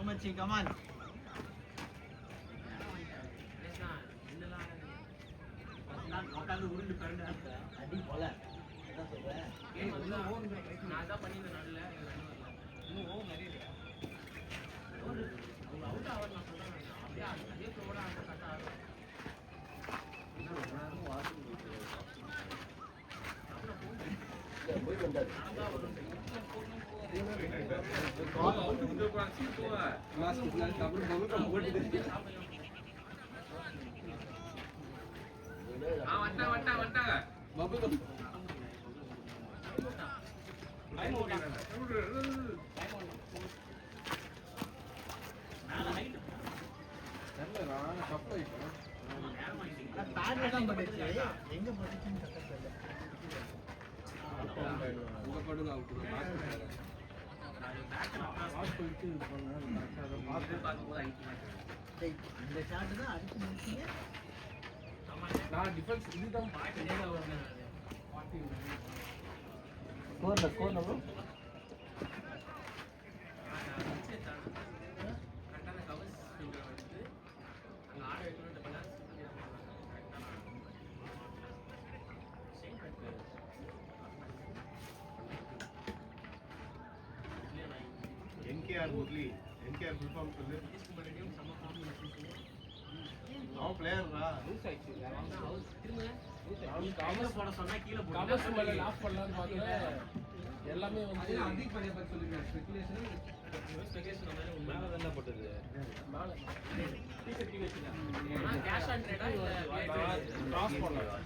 மச்சி கமான் உட்காந்து உருண்டு பிறந்த அடி போல அதான் சொல்றேன். நான் தான் பண்ணியிருந்தேன் நல்ல இன்னும் ஓ நிறைய அவங்க அவுட் ஆவர் நான் சொல்றேன் அப்படியே அதே ப்ரோட அந்த கட்ட ஆகும் போய் வந்தாரு எங்க இந்த ஷாட் தான் அடிச்சு முடிச்சீங்க. நான் டிஃபென்ஸ் இதுதான் score bro NKR Murali NKR full form சொல்லு. அவன் பிளேயர்ரா லூஸ் ஆயிடுச்சு. திரும்ப காமர்ஸ் போட சொன்னா கீழ போடு. காமர்ஸ் மேல லாஸ் பண்ணலாம்னு பார்த்தேன். எல்லாமே வந்து அதிக பண்ணி பத்தி சொல்லுங்க. ஸ்பெகுலேஷன் மேல மேல என்ன போட்டது? மேல டிசெப்டி வெச்சல. நான் கேஷ் ஆன் ட்ரேடா இல்ல கிராஸ் பண்ணலாம்.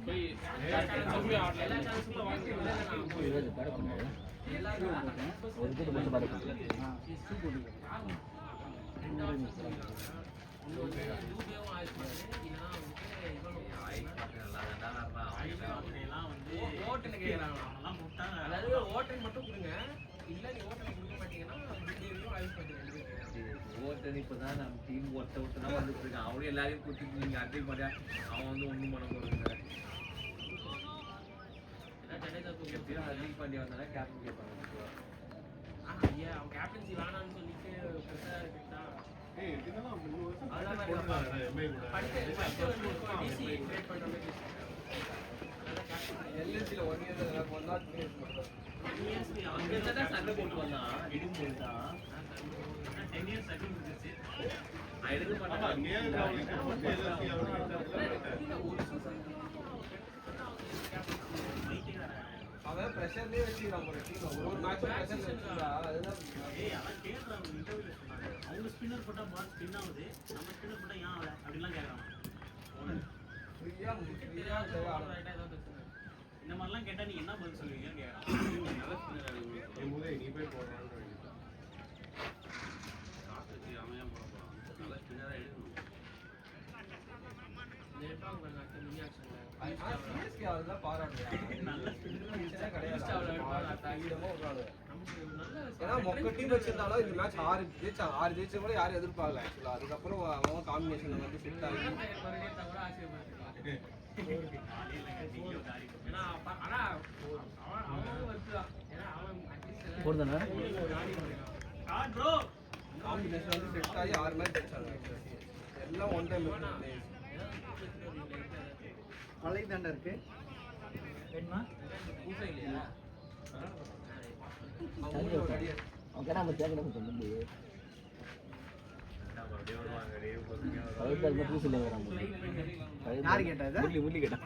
போய் கம்மி ஆடல. எல்லா சான்ஸ்ல வாங்கி இது கடை பண்ணாங்க. எல்லாரும் ஒரு கூட மட்டும் பாருங்க. இஸ்டு போடுங்க. ரெண்டு ஆப்ஷன் சொல்லுங்க. லூபேவும் ஆயிடுச்சு. இல்லனா வந்து இவனும் எல்லாம் வந்து ஓட்டுன்னு கேக்குறாங்க. அவனெல்லாம் முட்டாங்க. அதாவது ஓட்டுன்னு மட்டும் கொடுங்க. இல்ல நீ ஓட்டுன்னு கொடுக்க மாட்டீங்கன்னா லூபேவும் ஆயிடுச்சு பண்ணுங்க. ஓட்டுன்னு இப்பதான் நம்ம டீம் ஒட்ட தான் வந்துட்டு இருக்கான். அவனும் எல்லாரையும் கூட்டிட்டு நீங்க அட்வை பண்ண அவன் வந்து ஒண்ணும் பண்ண போறதில்ல. எப்படியும் ரன்னிங் பண்ணி வந்தானே கேப்டன் கேட்பாங்க. ஐயா அவன் கேப்டன்சி வேணான்னு சொல்லிட்டு பெருசா இருக்கா. ஏய் இதெல்லாம் 3 வருஷம் அதெல்லாம் போடுறாங்க எம்ஐ கூட. டிசி ட்ரேட் பண்ற மாதிரி. அதனால கேப்டன் எல்எஸ்சில 1 இயர் அதெல்லாம் ஒன் நாட் மினிட்ஸ் மட்டும். 1 இயர்ஸ் அங்க தான் சர்வே போட்டு வந்தான். எடிட் போட்டான். 10 இயர்ஸ் சர்வே முடிஞ்சிருச்சு. நான் எடுக்க மாட்டேன். அங்க எல்எஸ்சி ஒரு சீசன் அவன் பிரஷர்லயே வச்சிருக்கான் போல டீம். ஒரு மேட்ச் பிரஷர் வச்சிருந்தா அதுதான். ஏய் அவன் கேக்குறான் இன்டர்வியூல சொன்னாங்க. அவங்க ஸ்பின்னர் போட்டா பால் ஸ்பின் ஆகுது. நம்ம ஸ்பின்னர் போட்டா ஏன் ஆகல அப்படிலாம் கேக்குறாங்க. ஃப்ரீயா ரைட்டா ஏதோ பேசுறாங்க. இந்த மாதிரிலாம் கேட்டா நீங்க என்ன பதில் சொல்லுவீங்கன்னு கேக்குறான். நல்ல ஸ்பின்னர் ஆகுது. ஏய் மூதே நீ போய் போறான்னு சொல்லிட்டான். காத்துக்கு அமையா போறான். நல்ல ஸ்பின்னரா எடுக்கணும். நேட்டா பண்ணா மினி ஆக்ஷன்ல சிஎஸ்கே அதெல்லாம் பாராட்டுறா. நல்ல ஸ்பின்னர் கிடையாது. ஏன்னா மொக்க டீம் வச்சிருந்தாலும் இந்த மேட்ச் 6 ஜெயிச்ச கூட யாரும் எதிர்பார்க்கல ஆக்சுவலா. அதுக்கப்புறம் அவன் காம்பினேஷன் வந்து ஃபிட் ஆகி காம்பினேஷன் வந்து ஃபிட் ஆகி 6 மேட்ச் ஜெயிச்சாங்க. எல்லாம் ஒன் டைம் மலை தாண்டா இருக்கு. வேணுமா பூசை இல்லையா? அவன் கேட்டா நம்ம தேக்கணும் சொல்லி யாரு கேட்டா? முரளி கேட்டான்.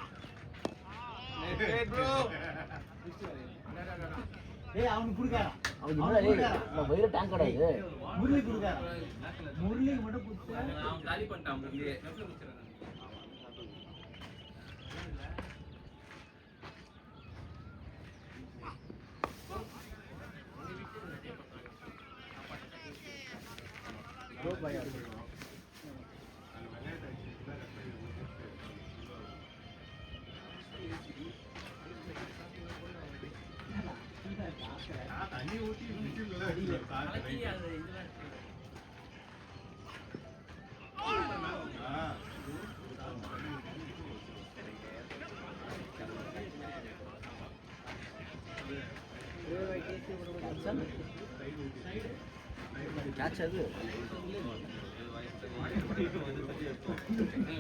அவனுக்கு கொடுக்காரா? அவனுக்கு வயிறு டேங்க் கிடையாது. முரளி கொடுக்காரா? முரளிக்கு மட்டும் கொடுத்து அவன் காலி பண்ணிட்டான். முரளியே தண்ணி ஊற்றி கேட்ச் அது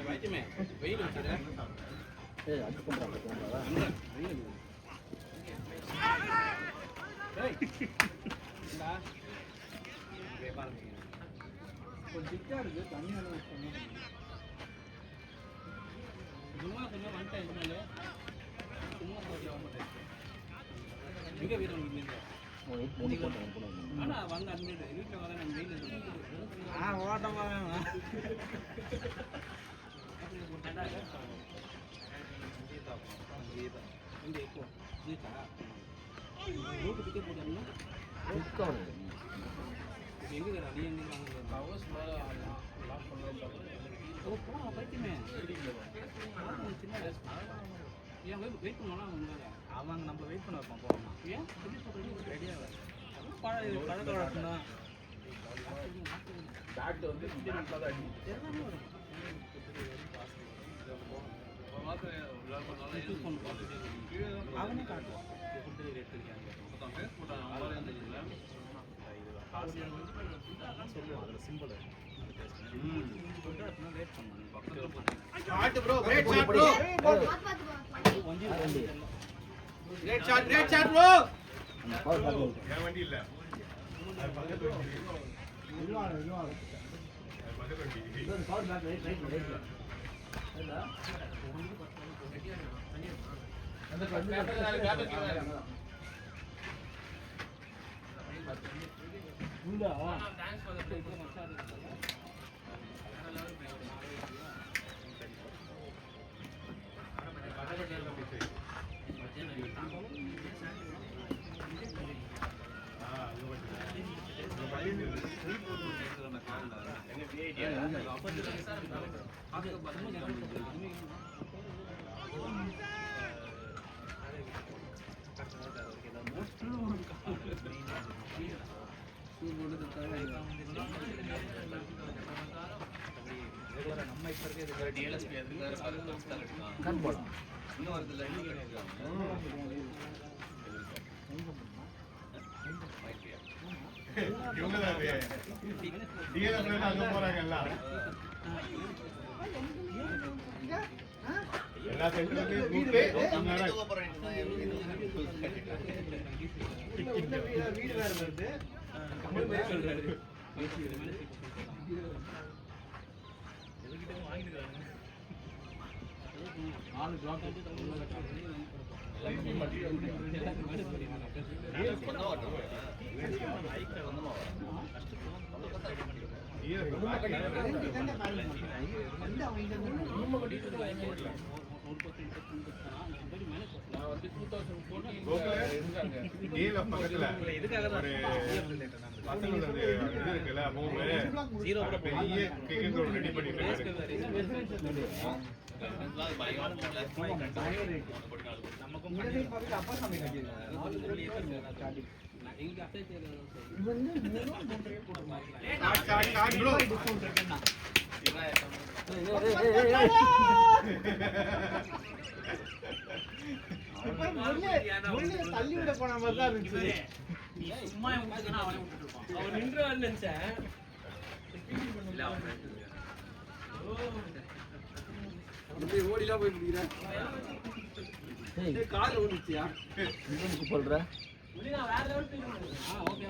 வைக்குமே வெயில் வச்சுரு அது பண்ணுறாங்க கொஞ்சம் திட்டா இருக்கு தண்ணி சும்மா கொஞ்சம் வந்துட்டேன் இதுமாதிரி சும்மா போட்டு எங்கே வீடு ஆனால் வந்து அன்னைக்கு வீட்டில் வர நம்ம வெயில் ஓட்டம் இங்கே ఎక్కువ ரூட்டுக்கிட்டே போட்டாங்கன்னா எங்கே நீ எங்கே ஹவர்ஸ் மேலே லாக் பண்ண போனா பைத்தியமே சின்ன ஏன் வெயிட் பண்ணுவோம்னா அவங்க நம்ம வெயிட் பண்ண வைப்போம் போகணும் ஏன் ரெடியாக பழக்க வழக்கம் தான் பேட் வந்து அவனே காட்டுவான் சிம்பிள் Great shot, bro. வண்டி இல்ல நம்ம இப்ப இருக்கிறது டிஎல்எஸ்பி அதுக்கு வேற இன்னும் வருதுல அங்க போறாங்க எல்லாம் எல்லா சென்டர்லயும் வீடு வேற வருது தள்ளி விட போன மாதிரி தான் இருந்துச்சு. சும்மா அவனை விட்டுட்டு அவன் நின்று நினைச்சேன் ஓடிலாம் போய் முடிக்கிறேன் கால ஓடிச்சியா சொல்ற வேற லெவல் ஓகே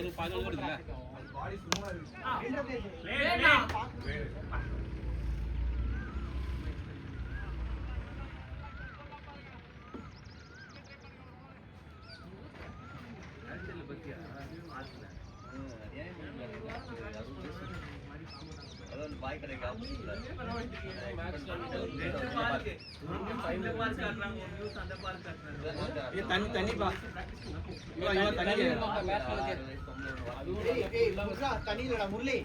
பால் வருது பத்தியா தண்ணிப்பா தண்ணி இல்லடா முரளி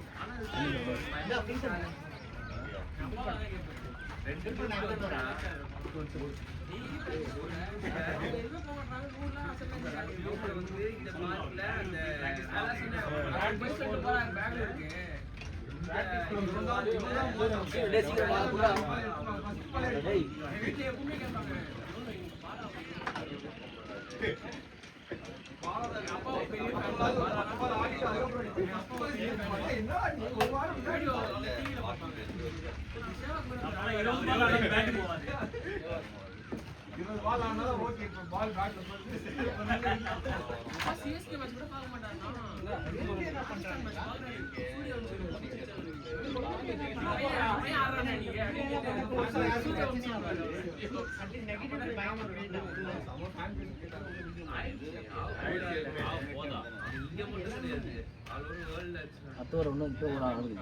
அத்தோர் ஒன்றும் இப்போ ஒரு ஆகுது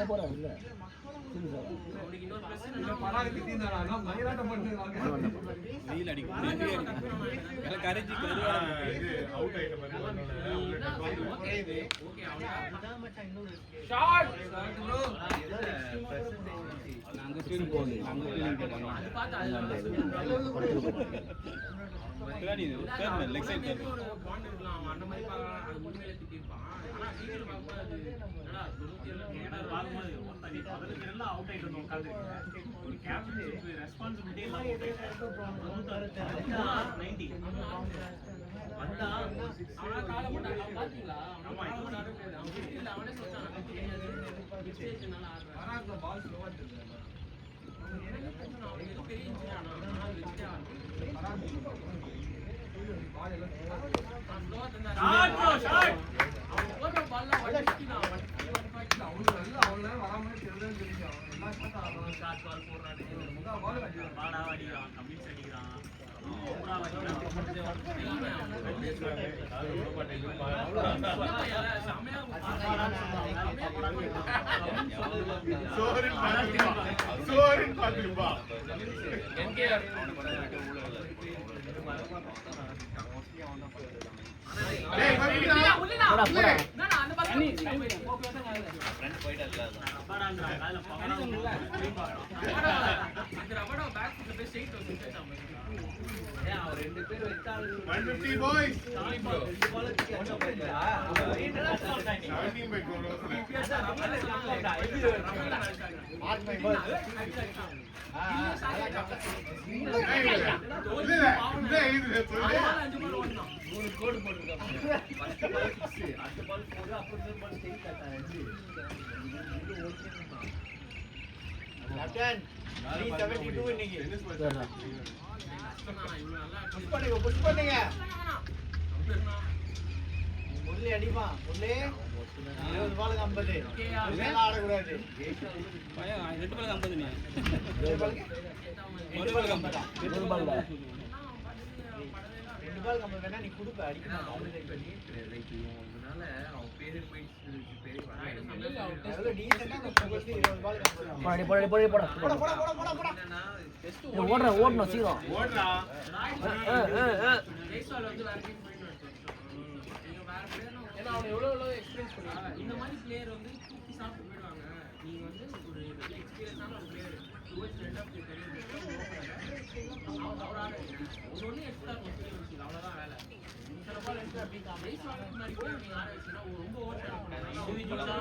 போறா இல்ல முரளி அடிப்பா முரளி 20 பாலுக்கு 50 மேல ஆடக்கூடாது 2 பாலுக்கு 50 நீ 2 பாலுக்கு 50 பால் நம்ம வேணா நீ குடுப்ப அடிக்கணும் அதனால அவன் பேரு போயிடுச்சு பேரு அவ்வளவு டீசன்ட்டா நம்ம 20 பால் போடா ஓடணும் சீக்கிரம் ஓடுடா ஜெய்ஸ்வால் வந்து வேற டீம் போயிட்டு நீங்க வேற பிளேயர் ஏன்னா அவன் எவ்வளவு எக்ஸ்பீரியன்ஸ் பண்ணா இந்த மாதிரி பிளேயர் வந்து தூக்கி சாப்பிட்டு போயிடுவாங்க நீங்க வந்து ஒரு எக்ஸ்பீரியன்ஸான ஒரு player towards end of the career அவரால ஒண்ணு எக்ஸ்ட்ரா கொஞ்சம் அவ்வளவுதான் வேலை சில பால் எக்ஸ்ட்ரா பீட் ஆகும் ஜெய்ஸ்வால் மாதிரி போய் நீங்க ஆட வச்சீங்கன்னா ரொம்ப ஓவர் ஷாட் பண்ணுவாங்க இண்டிவிஜுவலா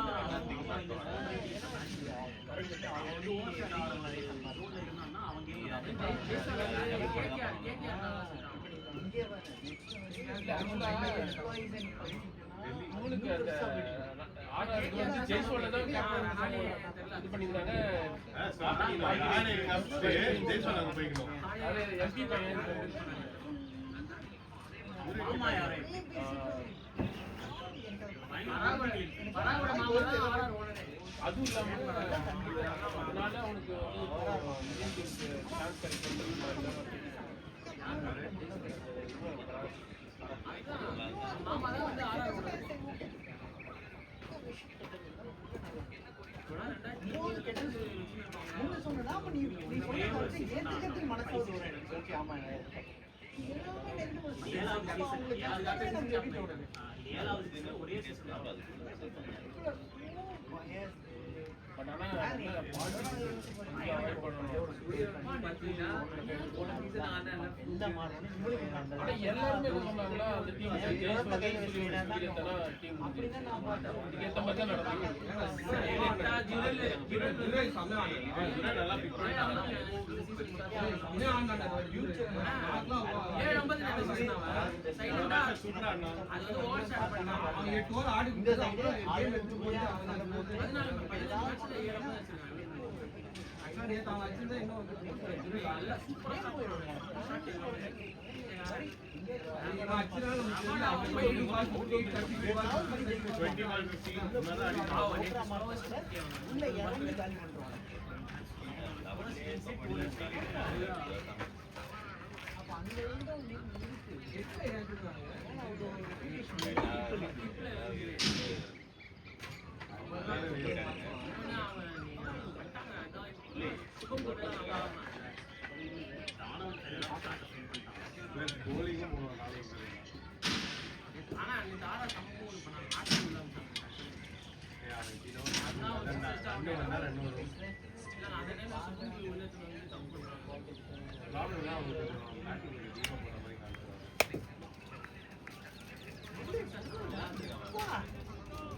அதுவும் இல்லாம அதனால அவனுக்கு சான்ஸ் கிடைக்கும் இன்னொரு கெட்டது முன்ன சொன்னா அப்ப நீ சொன்ன கருத்தை ஏத்துக்கிறதுக்கு மனசு வரும் எனக்கு. ஓகே ஆமா எல்லாமே நெகட்டிவ் ஒரே சீசன் பட் ஆனா அவாய்ட் பண்ணணும். ஆனா எல்லாருமே என்ன சொன்னாங்கன்னா அந்த டீம் ஜெயிச்சு டீம் இதுக்கேற்ற மாதிரி தான் நடந்தது. நல்லா பிக் பண்ணிட்டாங்க.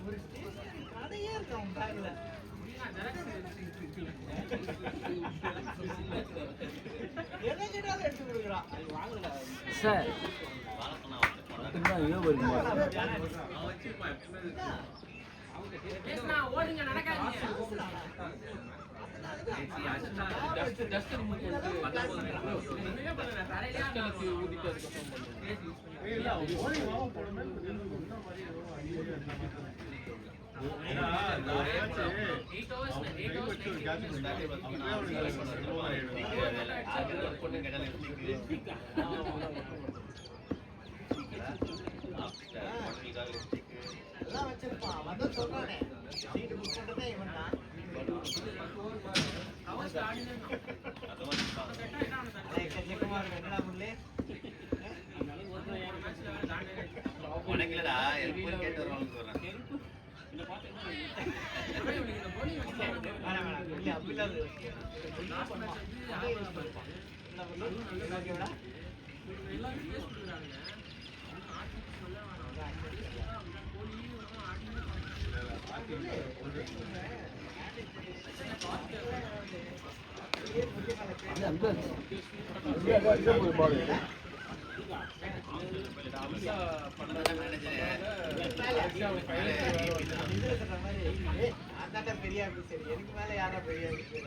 ஒரு ஸ்டேஷனரி கடையே இருக்கு அவன் பேக்ல. எதை கேட்டாலும் எடுத்து கொடுக்குறான். சார் எல்லாம் வச்சிருப்பான். வந்து சொல்றானே சீட்டு புக் பண்றதே இவன் தான். எக்கச்சக்கமா இருக்கு. என்னடா முள்ளே உனக்குலடா எல்போல் கேட்டு வருவாங்க சொல்றேன். இல்ல அப்படிலாம் அதான் பெரிய ஆபீசர். எனக்கு மேல யாரா பெரிய ஆபீசர்?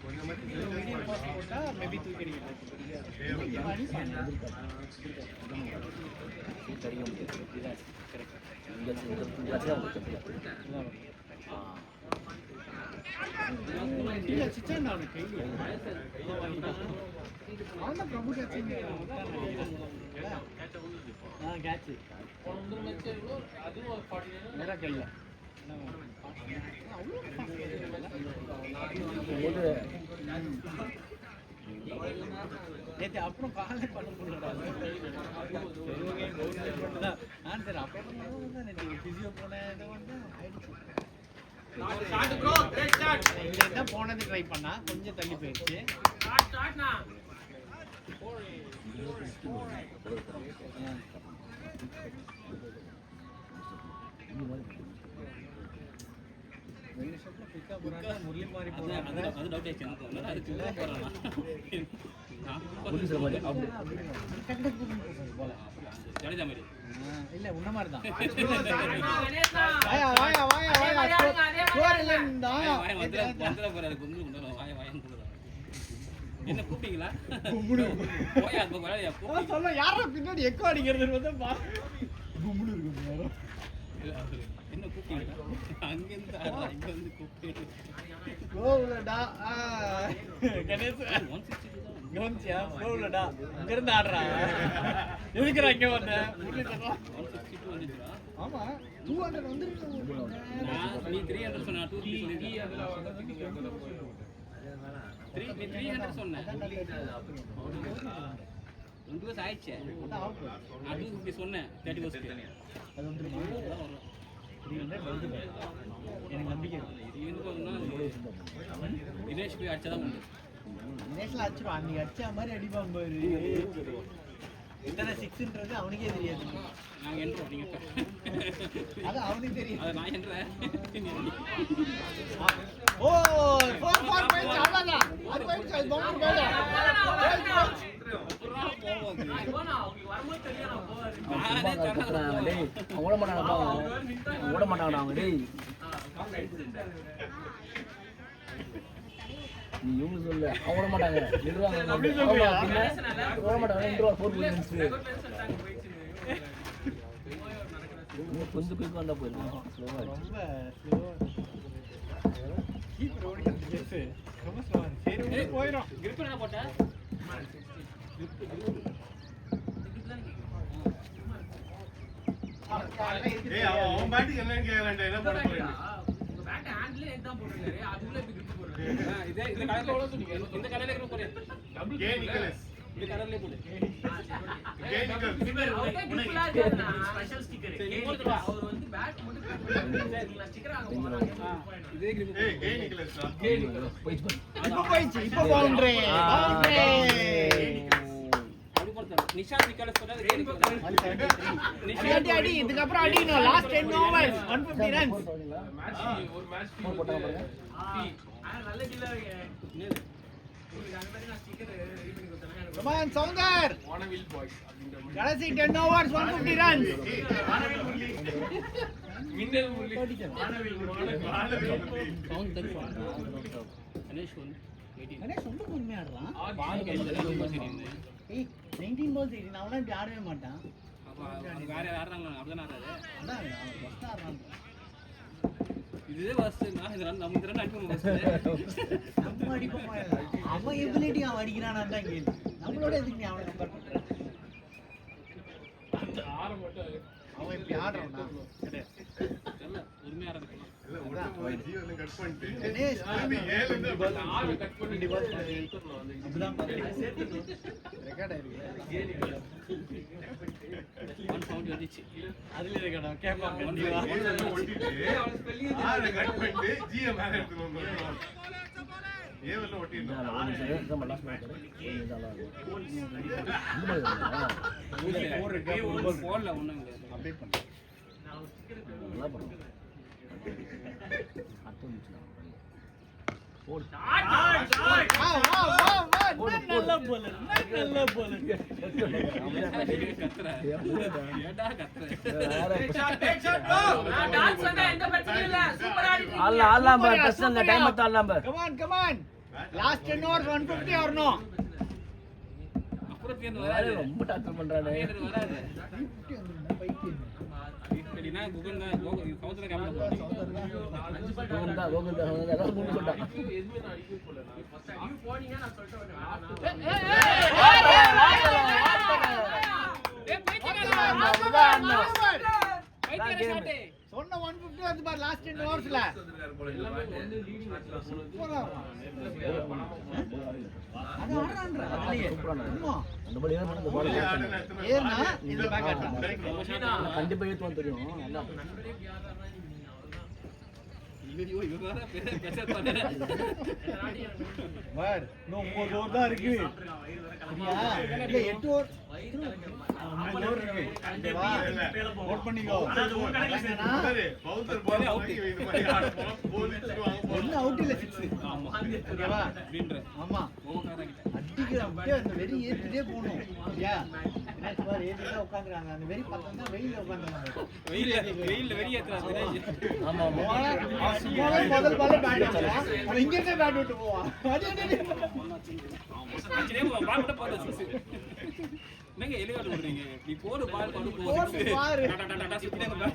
மீடியம் பாஸ் போட்டா மேபி தூக்கி இல்ல சிச்சன் நான் கையில அவன பிரபு கேட்ச் கேட்ச் ಒಂದು ಮ್ಯಾಚ್ ಅದು 49 मेरा கையில நேற்று அப்புறம் காலை பண்ண முடியல சரி அப்புறம் நேற்று பிசியோ போனேன் தான் போனது ட்ரை பண்ணா கொஞ்சம் தள்ளி போயிடுச்சு முரளி மாதிரி இல்ல உன்ன மாதிரி தான் என்ன கூப்பிட்டீங்களா சொல்ல யாரா பின்னாடி எக்கோ அடிக்கிறது என்ன கூப்பிட்டீங்களா அங்கிருந்து இங்க வந்து கூப்பிட்டு கவனிச்சியா ஃப்ளோலடா இங்க இருந்து ஆடுறா எதுக்குறா இங்க வந்த 162 வந்துச்சா ஆமா 200 வந்துருச்சு நீ 300 சொன்னா 250 ಅದೆಲ್ಲ ಅದಕ್ಕೆ 300 சொன்னேன் 2 வருஷம் ஆயிடுச்சு அது இப்படி சொன்னேன் 30 வருஷத்துக்கு அது வந்துருமா 300 வருது எனக்கு நம்பிக்கை தினேஷ் போய் அடிச்சதான் உண்டு தினேஷ்ல அடிச்சிடும் அன்னைக்கு அடிச்ச மாதிரி அடிப்பான் பாரு எத்தனை 6ன்றது அவனுக்கே தெரியாது நாங்க என்றோம் நீங்க அது அவனுக்கு தெரியும் அது நான் என்றேன் ஓ 4 போயிடுச்சு அவ்வளவுதான் அது போயிடுச்சு அது பவுண்டரி மேல ஓட மாட்டாங்கடா அவங்க டேய் நீ இவங்க சொல்லு அவங்க ஓட மாட்டாங்க நிறுவாங்க அப்படி சொல்றியா ஓட மாட்டாங்க நிறுவா 4 மினிட்ஸ் கொஞ்சம் குயிக் வந்தா போயிடும் ஸ்லோவா ரொம்ப ஸ்லோவா கீப்பர் ஓடிக்கிட்டு இருக்கு ரொம்ப ஸ்லோவா சரி போயிடும் கிரிப் என்ன போட்ட ஏய் அவன் பேட்டிங் என்ன கேக்குறான்டா என்ன பண்ண போறீங்க உங்க பேட் ஹேண்ட்ல எக்ஸாம் போட்டுருக்காரு அதுக்குள்ள இப்படி கிரிப் போடுறாரு இதே இந்த கலர்ல எவ்வளவு சொன்னீங்க இந்த கலர்ல கிரிப் போடு டபுள் கே நிக்கலஸ் இந்த கலர்ல போடு கே நிக்கலஸ் ஸ்பெஷல் ஸ்டிக்கர் அவர் வந்து பேட் மட்டும் ஸ்டிக்கர் ஆக போறாங்க இதே கிரிப் ஏய் கே நிக்கலஸ் போயிச்சு இப்போ பவுண்டரி நிஷாந்த் நிக்கலஸ் சொன்னது நிஷாந்த் அடி இதுக்கு அப்புறம் அடிக்கணும் லாஸ்ட் 10 ஓவர்ஸ் 150 ரன்ஸ் மேட்ச் ஒரு மேட்ச் போட்டாங்க பாருங்க நல்ல டீலா இருக்கு உங்களுக்கு அங்க பாருங்க ஸ்டிக்கர் ரெடி பண்ணி கொடுத்தாங்க கம் ஆன் சவுந்தர் வானவில் பாய்ஸ் அப்படின்ற மாதிரி கடைசி 10 ஓவர்ஸ் 150 ரன்ஸ் மின்னல் முரளி கவுண்ட் 34 கணேஷ் வந்து 18 அண்ணே சொந்த பொறுமை ஆடுறான் பால் கையில ஏய் 19 பால்ஸ் 18 அவனா இப்படி ஆடவே மாட்டான் அப்ப வேற ஆடுறாங்க அப்படிதான் ஆடுறாரு அதான் அவன் ஃபர்ஸ்ட் ஆடுறான் இதுவே ஃபர்ஸ்ட் நான் இந்த ரன் நம்ம ரன் அடிப்போம் ஃபர்ஸ்ட் நம்ம அடிப்போமா அவன் எபிலிட்டி அவன் அடிக்கிறானா தான் கேள்வி நம்மளோட எதுக்கு நீ அவனை கம்பேர் பண்ற அந்த ஆறு மட்டும் அவன் இப்படி ஆடுறானா கிடையாது தெரியல உரிமையா ஆடுறாங்க கணேஷ் ஆறு கட் பண்ணி அப்படிதான் ரெக்கார்ட் ஆயிருக்கு 170 வந்துச்சு அதுல இருக்கடா கேட்பாங்க போடல ஒண்ணும் அப்டேட் பண்ணு நல்லா பண்ணுவோம் அடுத்து வந்துச்சுன்னா நல்ல போலர் நல்ல போலர் கத்துற ஏடா கத்துற ஆடலாம் பா பிரச்சனை இல்ல டைம் எடுத்து ஆடலாம் பா கம் ஆன் லாஸ்ட் 10 ஓவர்ஸ் 150 வரணும். அப்புறம் தேர்ந்து வராது. ரொம்ப டார்ச்சர் பண்றானே. தேர்ந்து வராது. 50 வந்துருந்தா பைத்தியம். இப்படினா குகன் தான் கவுன்சில கேமரா போடுறாங்க. கோகுல்தா எல்லாம் மூணு போட்டான். எதுமே நான் அடிக்க போல. நான் ஃபர்ஸ்ட் டைம் போனீங்க நான் சொல்லிட்டேன். சொன்ன 150 வந்து பாரு லாஸ்ட் 10 ஓவர்ஸ்ல. அது ஆடுறான்டா. ஆமா. அந்த பால் ஏற பண்ண அந்த பால் ஏர்னா இந்த பேக் ஆடுறான். கண்டிப்பா ஏத்துவான் தெரியும். நல்லா ஐயோ இவன் வேற பேச பண்ணல. வர் நோ 9 ஓவர் தான் இருக்கு. சரியா? இல்ல 8 ஓவர் 9 ஓவர் இருக்கு. வா நோட் பண்ணிக்கோ. பவுன்சர் போல அவுட் இந்த மாதிரி ஆடுவோம். ஒண்ணு அவுட் இல்ல 6. ஓகேவா? வின்னர். ஆமா. அடிக்கிற அப்படியே அந்த வெறி ஏத்திட்டே போணும். சரியா? என்ன பாரு ஏத்திட்டே உட்கார்ந்தாங்க. அந்த வெறி பக்கம் தான் வெயில்ல உட்கார்ந்தாங்க. வெயில்ல வெறி ஏத்துறாங்க. ஆமா ஆமா. முதல் பால் பேட் அடிச்சான். அவன் இங்க இருந்தே பேட் விட்டு போவான். அடி. அஞ்சே பால் மட்டும் போடுற சிக்ஸ். என்னங்க எலிகாட் போடுறீங்க? நீ போடு பால் கொண்டு போ. போடு பாரு. டடடடடா சுத்திட்டே இருக்க.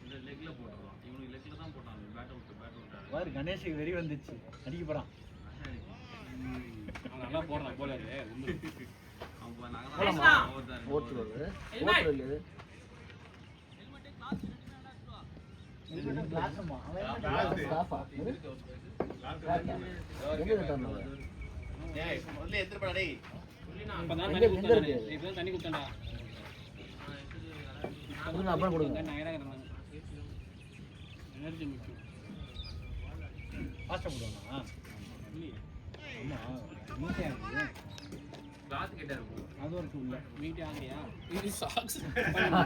இந்த லெக்ல போடுறான். இவனுக்கு லெக்ல தான் போட்டான். பேட் அவுட் பாரு கணேஷுக்கு வெறி வந்துச்சு. அடிக்க போறான். அவன் நல்லா போடுறான் போலரு. அவன் நாங்க போலாமா? ஓட்டு வருது. ஓட்டு இல்ல. இது கிளாஸ்மா. அவன் ஸ்டாஃபா. எங்க தரணும் அவன்? டேய் முதல்ல எந்திரப்படா டேய். இப்பதான் எங்க தண்ணி எங்க குடிச்சேன். இருக்கு? இப்பதான் தண்ணி குடிச்சேன்டா. கொடுங்க அப்புறம் கொடுங்க. நான் இறங்கறேன். எனர்ஜி முக்கியம். பாஸ்டா போடுவானா? இல்லையே. ஆமா. மீட்டே ஆகுது. கிளாஸ் கிட்ட இருக்கும். அது ஒரு உள்ள. மீட் ஆகலையா? இது சாக்ஸ்.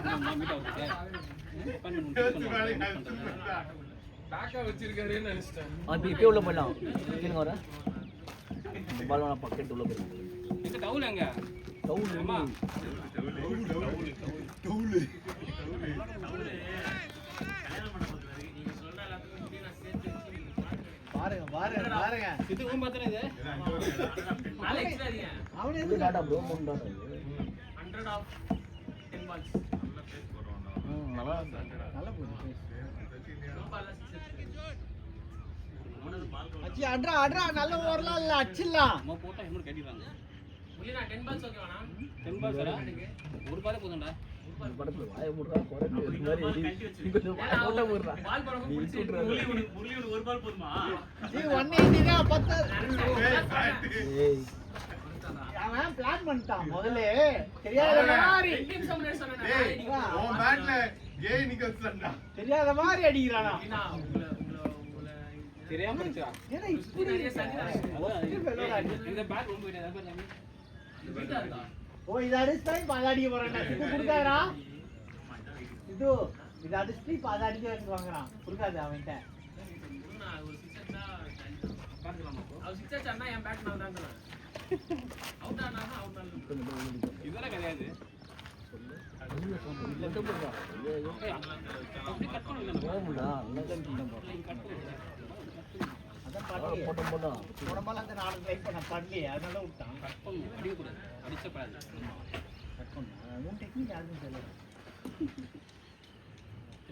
நான் மீட் ஆகுது. பண்ணு. பேக்கா வச்சிருக்காருன்னு நினைச்சிட்டேன். இப்பே உள்ள போடலாம். கீழ வர. பால் வேணா பக்கெட் உள்ள போடு. இந்த டவுல் எங்க? டவுல் அம்மா. டவுல். பாருங்க. இது ஊம் பாத்தற இது. நாளை எக்ஸ்ட்ரா இல்லையா? அவனே இது டாடா ப்ரோ மூணு டாடா. 100 ஆஃப் 10 balls. நல்ல பேஸ் போடுறான்டா. நல்லா நல்ல போகுது. பால்ல 6 அச்சி அட்ரா நல்ல ஓவர்லாம் இல்ல அடிச்சிடலாம். அம்மா போட்டா இன்னொரு கட்டிடுறாங்க. புரியனா 10 balls ஓகேவானா? 10 balls வரா? ஒரு பால் போதும்டா. படத்துல வாயை மூடுறா குறைக்கு இந்த மாதிரி கொஞ்சம் வாயை போட்டா மூடுறா. பால் போறவங்க புடிச்சு முரளி ஒரு பால் போதுமா? ஜி 180 தான் 10. ஏய் அவன் பிளான் பண்ணிட்டான் முதல்ல. தெரியாத மாதிரி. டீம் சம்னே சொன்னேன். டேய் உன் பேட்ல ஏய் நிக்கறடா. தெரியாத மாதிரி அடிக்கிறானா? தெரியாம இருச்சா? ஏன்னா இப்படி இந்த பேட் ரொம்ப விடாத பாரு. இந்த இருக்கா? ஓ இது அடிச்சு பால் அடிக்க போறான்டா. இது கொடுக்காதடா. இது அடிச்சு பால் அடிக்க வாங்குறான். கொடுக்காத அவன்கிட்ட. நான் ஒரு 6 அடிச்சா பாத்துக்கலாம். அவ 6 அடிச்சா என் பேட் நான் தான் தரேன். அவுட் ஆனா அவுட் ஆனா. இதெல்லாம் கிடையாது. இல்ல போடுறா. அப்படி கட் பண்ணல. போகும்டா. நல்லா கண்டிப்பா போறா. கட் பண்ணு. அதான் பண்ணி போட்டோம். உடம்பால அந்த நாலு ட்ரை பண்ண பண்ணி அதனால விட்டான். கட் பண்ணு. அடிக்க கூடாது. அடிச்ச கூடாது. கட் பண்ணு. உன் டெக்னிக் யாருக்கும் தெரியல.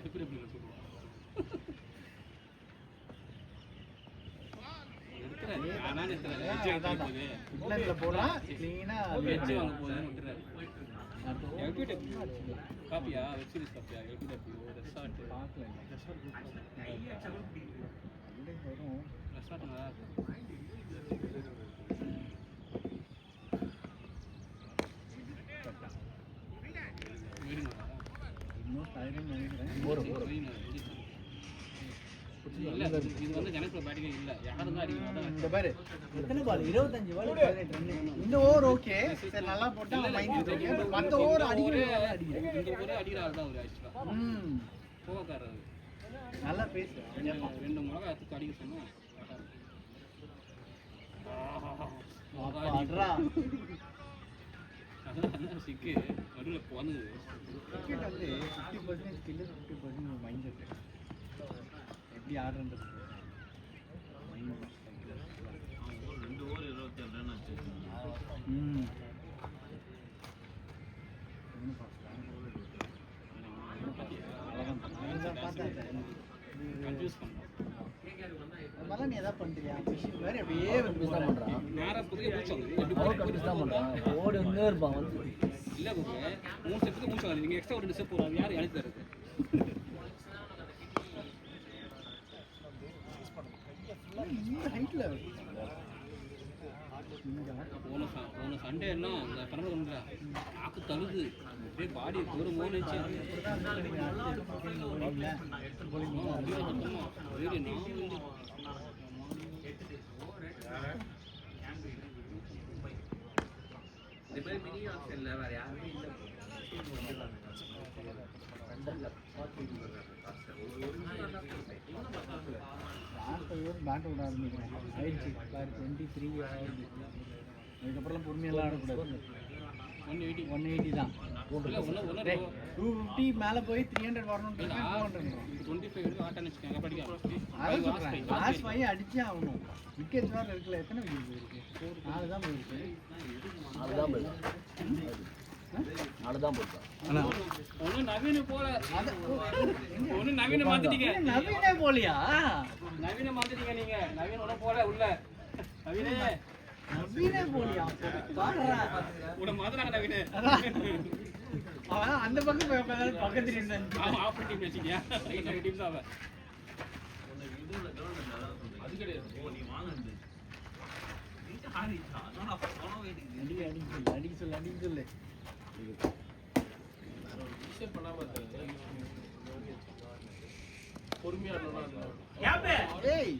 எப்படி சொல்லுவா? நானே எடுத்துறேன். எட்ஜ் வாங்க போகுது. இட்லன்ல போறான் க்ளீனா எட்ஜ் வாங்க போகுதுன்னு விட்டுறாரு. எல்பிடபிள்யூ காப்பியா? வெப் சீரிஸ் காப்பியா? LBW resort. பார்க்கல. வரும். ரெசார்ட் நல்லா இருக்கு. வீடு நல்லா. இன்னும் டைரிங் நினைக்கிறேன். இல்ல இது வந்து ஜனக்குள்ள பேட்டிங் இல்ல. யாரும் தான் அடிக்கணும். இந்த பாரு எத்தனை பால் 25 பால் 18 ரன். இந்த ஓவர் ஓகே சரி நல்லா போட்டா மைண்ட் ஓகே. மத்த ஓவர் அடிக்கிறான். இந்த ஒரு அடிக்கிற ஆள் தான் ஒரு ஆக்சுவலா. போகாக்காரர். நல்லா பேசு. ரெண்டு மிளகா எடுத்து அடிக்க சொன்னா. அட்ரா. அதான் சிக்கு நடுவுல போனது. கிரிக்கெட் வந்து 50% ஸ்கில் 50% மைண்ட் செட். எப்படி ஆடுறது மைண்ட் ம் கன்ஃபியூஸ் பண்ணா அதனால நீ எதாவது பண்றியா மிஷின் வேற அப்படியே கன்ஃபியூஸ் தான் பண்றான் நேரா புரிய மூச்சு எப்படி அவன் கன்ஃபியூஸ் தான் பண்றான் ஓடி வந்து இருப்பான் வந்து இல்ல போக 3 ஸ்டெப்க்கு மூச்சு வருது நீங்க எக்ஸ்ட்ரா ஒரு 2 ஸ்டெப் போறாங்க யார் எனக்கு தருது இந்த ஹைட்ல போன சண்டே எல்லாம் இந்த பரம பண்றா நாக்கு தழுது அப்படியே பாடி ஒரு மோனச்சு இந்த மாதிரி மினி ஆக்ஷன்ல வேற யாருமே இல்ல பேண்ட் விட ஆரம்பிக்கிறேன் ஆயிடுச்சு 23 ஆயிடுச்சு அதுக்கப்புறம் பொறுமையெல்லாம் ஆடக்கூடாது 180 தான் 250 மேலே போய் 300 வரணும்னு 25 எடுத்து ஆட்டான்னு வச்சுக்கோங்க அதான் சொல்கிறேன் லாஸ்ட் 5 அடிச்சே ஆகணும் விக்கெட்ஸ் வேறு இருக்குல்ல எத்தனை விக்கெட் போயிருக்கு 4 தான் போயிருக்கு அதுதான் போட்டான் ஒண்ணு நவீன போல ஒண்ணு நவீன மாத்திட்டீங்க நவீனே போலியா நவீன மாத்திட்டீங்க நீங்க நவீன உட போல உள்ள நவீனே போலியா பாடுறா உட மாத்துறாங்க நவீன அவன் அந்த பக்கம் போய் உட்கார்ந்து பக்கத்துல இருந்தான் ஆமா ஆஃப் டீம் வச்சிங்க ரைட் டீம் தான் அவன் அது கிடையாது நீ வாங்குறது நீ ஆடிச்சா நான் அடிக்க சொல்லு விஷயம் பண்ணாம பொறுமையா ஏய்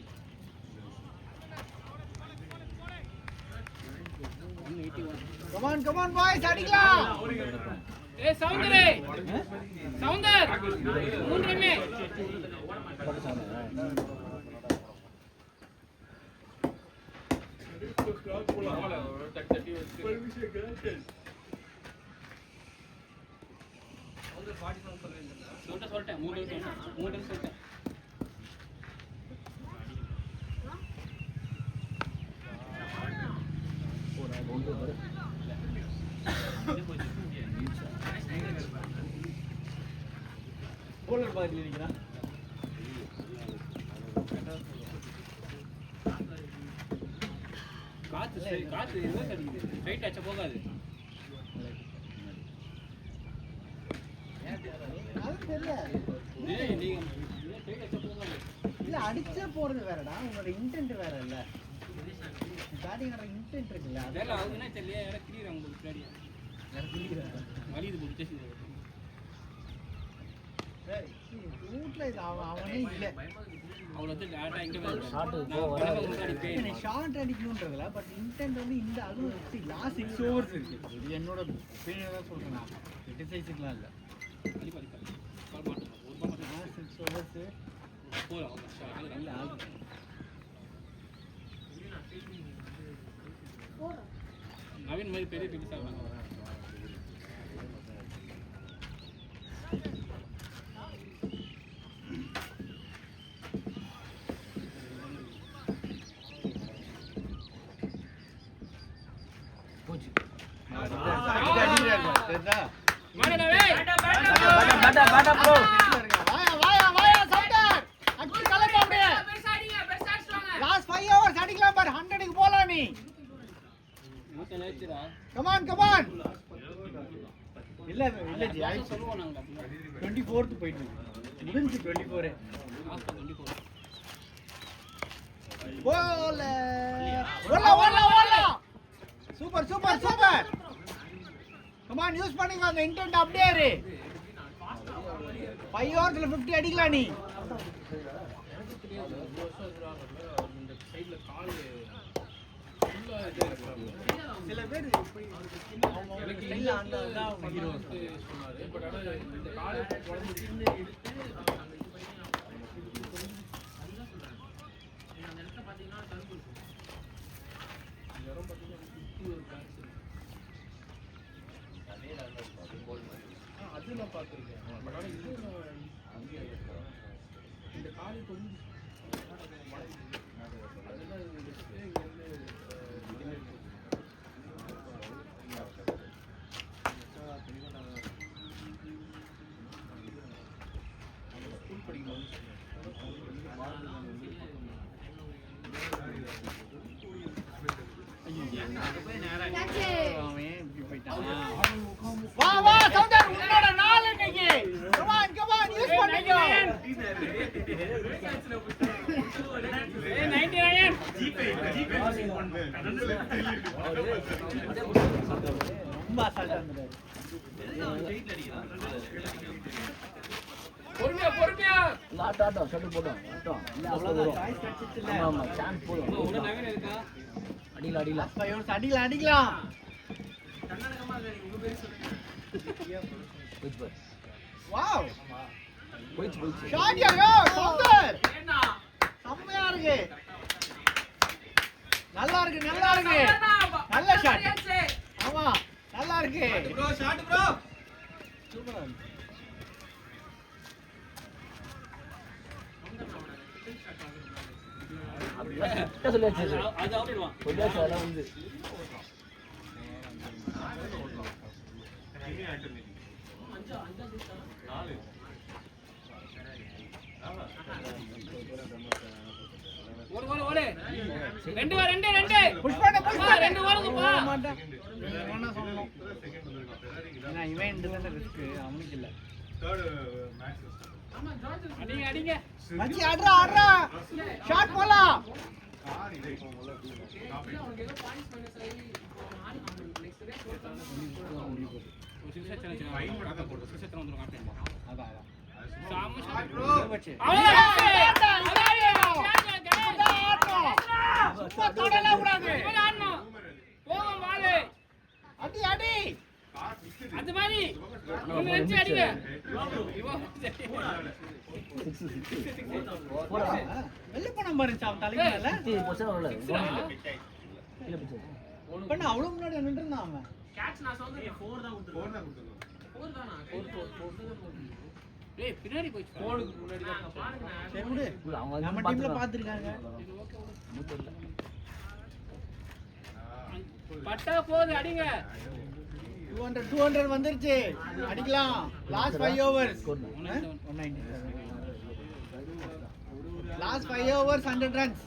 கமான் பாய்ஸ் அடிக்கலாம் ஏய் சவுந்தரே சவுந்தர் மூன்றமே சொல்லிட்டேன் 3 சொல்லிட்டேன் போலர் பாதியில் இருக்கிறான் காத்து எதுவும் அடிக்குது ஸ்ட்ரைட் அடிச்சா போகாது இல்ல அடிச்சே போறது வேறடா உங்களோட இன்டென்ட் வேற இல்ல பேட்டிங் ஆடுற இன்டென்ட் இருக்குல்ல அதெல்லாம் ஆகுதுன்னா தெரியல யாரும் கிளியர் உங்களுக்கு பின்னாடி வலிது போட்டு ரூட்ல இது அவனே இல்ல அவள வந்து டேட்டா இங்க ஷார்ட் அடிக்கணும்ன்றதுல பட் இன்டென்ட் வந்து இந்த அதுவும் லாஸ்ட் 6 ஓவர்ஸ் இருக்கு இது என்னோட ஒப்பீனியன் தான் சொல்றேன் நான் கிரிட்டிசைஸ்லாம் இல்ல லாஸ்ட் 6 ஓவர்ஸ் நவீன் மாதிரி பெரிய பெரிய சாப்பிடுவாங்க இல்ல இல்ல ஜி ஆயிடுச்சு சொல்லுவோம் நாங்க 24th போயிட்டு முடிஞ்சு 24 போல ஓல சூப்பர் கமான் யூஸ் பண்ணிங்க அந்த இன்டென்ட் அப்படியே இரு 5 ஓவர்ஸ்ல 50 அடிக்கலாம் நீ சில பேர் எனக்கு இல்ல அந்த ஹீரோ சொன்னாரு பட் ஆனா இந்த காலை குழம்பு சின்ன எடுத்து அந்த இடத்துல பாத்தீங்கன்னா கருப்பு இருக்கும் யாரும் பாத்தீங்கன்னா 50 ஒரு பேட்ச் அதே நான் அது நான் பார்த்திருக்கேன் பட் ஆனா இது அங்கே இந்த காலை கொஞ்சம் அதெல்லாம் வா வா சௌந்தர் உன்னோட நாள் இன்னைக்கு கமான் கமான் யூஸ் பண்ணுங்க 99 ரொம்ப அசால்ட்டா இருந்தாரு பொறுமையா ஆட்டம் ஷட்டில் போட்டோம் ஆட்டம் அவ்வளவுதான் சாய்ஸ் கிடைச்சிச்சு இல்ல ஆமா சான்ஸ் போதும் அடியில அடிக்கலாம் அடிக்கலாம் வாவ் போயிடுச்சு ஷாட் யோ சௌந்தர் செம்மையா இருக்கு நல்லா இருக்கு நல்ல ஷாட் ஆமா நல்லா இருக்கு ப்ரோ ஷாட் ப்ரோ சூப்பரா இருக்கு சொல்லியாச்சு அது அவுட்டுவான் சொல்லியாச்சு அதெல்லாம் வந்து ஓடு ரெண்டு புஷ் பண்ண ரெண்டு ஓடுங்கப்பா மாட்டேன் என்ன சொல்லணும் ஏன்னா இவன் இந்த ரிஸ்க் அவனுக்கு இல்ல அடிங்க மச்சி ஆடுறா ஷாட் போலாம் அடி அடி அது மாதிரி அடிங்க வெளில போன மாதிரி சாப்பிட்டாலும் பண்ண அவ்வளவு முன்னாடி நின்று இருந்தான் அவன் பின்னாடி போயிடுச்சு போனுக்கு முன்னாடி சரி விடு நம்ம டீம்ல பாத்துருக்காங்க பட்டா போகுது அடிங்க 200 வந்துருச்சு அடிக்கலாம் last 5 overs 190 last 5 overs 100 runs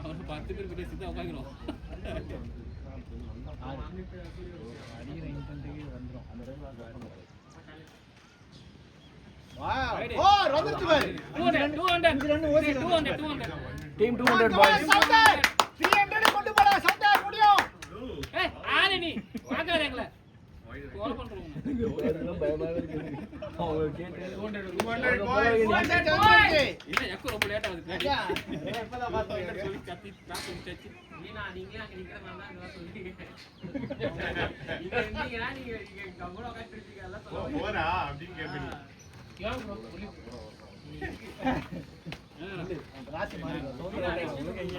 அவன் 10 பேர் கிட்ட சித்தா உட்காந்துரும் அடிக்கிற இன்டென்ட்டுக்கு வந்துரும் வாவ் ஓ வந்துருச்சு பாரு 200 டீம் 200 பாய்ஸ் 300 கொண்டு போடா சவுண்டர் முடியும் ஏய் ஆளு நீ பாக்காதீங்களா கோல் பண்றோம் பயமா இருக்கு அவங்க கேட்டு 200 பாய்ஸ் இல்ல எக்கோ ரொம்ப லேட் ஆகுது இப்பதான் பார்த்தேன் சொல்லி கத்தி காசு தச்சி நீனா நீங்களே அங்க நிக்கறதா தான் சொல்றீங்க இங்க இருந்தீங்கன்னா நீங்க கம்பள உட்கார்ந்திருக்கீங்க எல்லாம் சொல்லுங்க போறா அப்படினு கேப்பீங்க கேம் ப்ரோ ராசி மாறி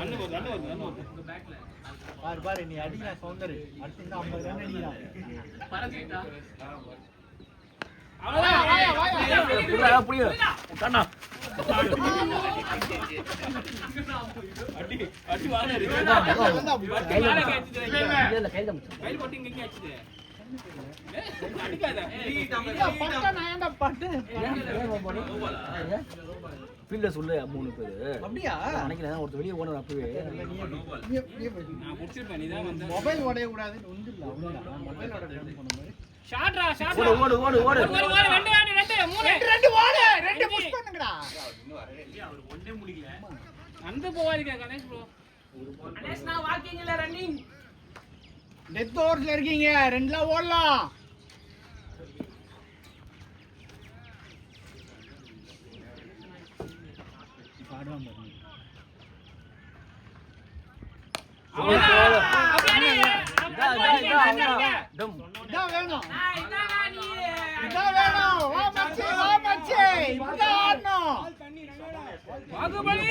அண்ணு போடு உங்க பேக்ல பாரு பாரு நீ அடினா சவுண்டர் அடுத்து 50 ரன் அடிக்கிறான் பரஞ்சிட்டா புரியல புரியல கண்ணா அடி அடி வாடா இருக்கு இல்ல கையில கையில் போட்டு இங்க அடிச்சது அடிக்காத பட்டா நான் ஏன்டா பட்டு ஃபீல்ட்ல சொல்ல 3 பேர் அப்படியா நினைக்கிறேன் ஒருத்தர் வெளியே ஓடுற அப்பவே நான் புடிச்சிருப்பேன் நீ தான் வந்து மொபைல் உடைய கூடாதுன்னு ஒண்ணுல அவ்வளவுதான் மொபைல் உடைய கூடாது போன மாதிரி ஷாட்ரா ஓடு ஓடு ஓடு ஓடு ரெண்டு ஓடு ரெண்டு புஷ் பண்ணுங்கடா அவர் ஒண்ணே முடியல அந்த போவாதீங்க கணேஷ் ப்ரோ கணேஷ் நான் வாக்கிங் இல்ல ரன்னிங் டெத் ஓவர்ஸ்ல இருக்கீங்க ரெண்டுல ஓடலாம் பாடுவாங்க இதான் வேணும் இதான் வேணும் வா மச்சி இப்படிதான் ஆடணும் பாகுபலி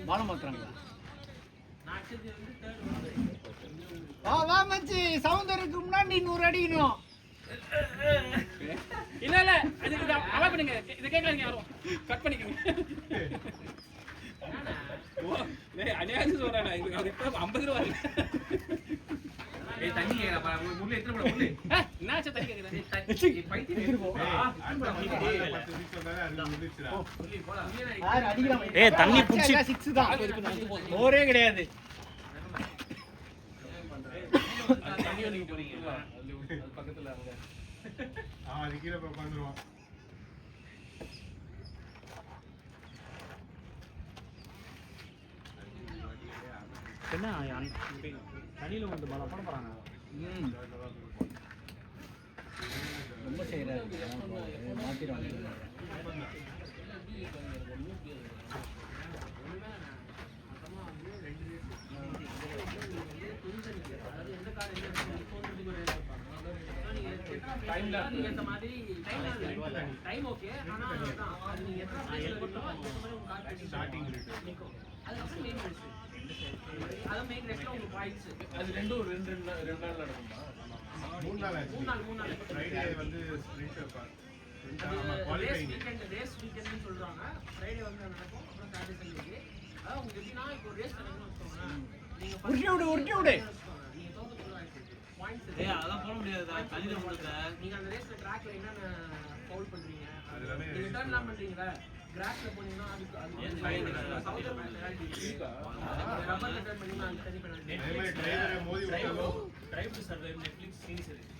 பாலம் மாத்துறாங்க வா வா மச்சி சவுந்தருக்கு முன்னாடி 100 அடிக்கணும் இல்ல இல்ல அது அவாய்ட் பண்ணுங்க. இத கேட்காதீங்க யாரும். கட் பண்ணிக்கங்க. ஓ டேய் அநியாயம் சொல்றடா. இது இப்ப 50 ரூபாய் இல்ல. ஏய் தண்ணி கேக்குறா முள்ள எத்தனை போட முள்ள என்னாச்சு தண்ணி கேக்குறா? தண்ணி பைத்தி ஏய் தண்ணி புடிச்சு 6 தான். ஓரே கிடையாது. தண்ணி நீங்க போறீங்க. அது பக்கத்துல அங்க. அது கீழே போய் உட்காந்துருவான். என்ன தண்ணியில வந்து பாலா பண்ண போறாங்க. ரொம்ப செய்யறாரு. மாத்திடுவாங்க. டைம் ஓகே ஆனா அது நீங்க எத்தனை பேர் போட்டோ அந்த மாதிரி உங்க கார் ஸ்டார்டிங் ரேட் அது அப்புறம் மெயின் ரேஸ் அது மெயின் ரேஸ்ல உங்களுக்கு பாயிண்ட்ஸ் அது ரெண்டு நாள் நடக்குமா? 3 நாள் ஆச்சு. 3 நாள் ஃப்ரைடே வந்து ஸ்ப்ரிண்ட் வைப்பாங்க. ரேஸ் வீக்கெண்ட்னு சொல்றாங்க. ஃப்ரைடே வந்து நடக்கும். அப்புறம் சாட்டர்டே சண்டே. அதான் உங்களுக்கு எப்படின்னா இப்போ ரேஸ் நடக்கும்னு வச்சுக்கோங்க. நீங்க உருட்டி விடு. நீங்க தோத்துக்குள்ள பாயிண்ட்ஸ் ஏய் அதெல்லாம் போட முடியாது. தண்ணில போடுங்க. நீங்க அந்த ரேஸ்ல ட்ராக்ல என்னென்ன ஃபவுல் பண்றீங்க? அது எல்லாமே நீங்க டர்ன் எல்லாம் பண்றீங்களா? கிராஸ்ல போனீங்கன்னா அதுக்கு சவுத் பெனால்டி இருக்கு. ரப்பர் டர்ன் பண்ணீங்கன்னா அது தனி பெனால்டி. அதே மாதிரி டிரைவரை மோதி விட்டாலும் drive to survive Netflix series இருக்கு.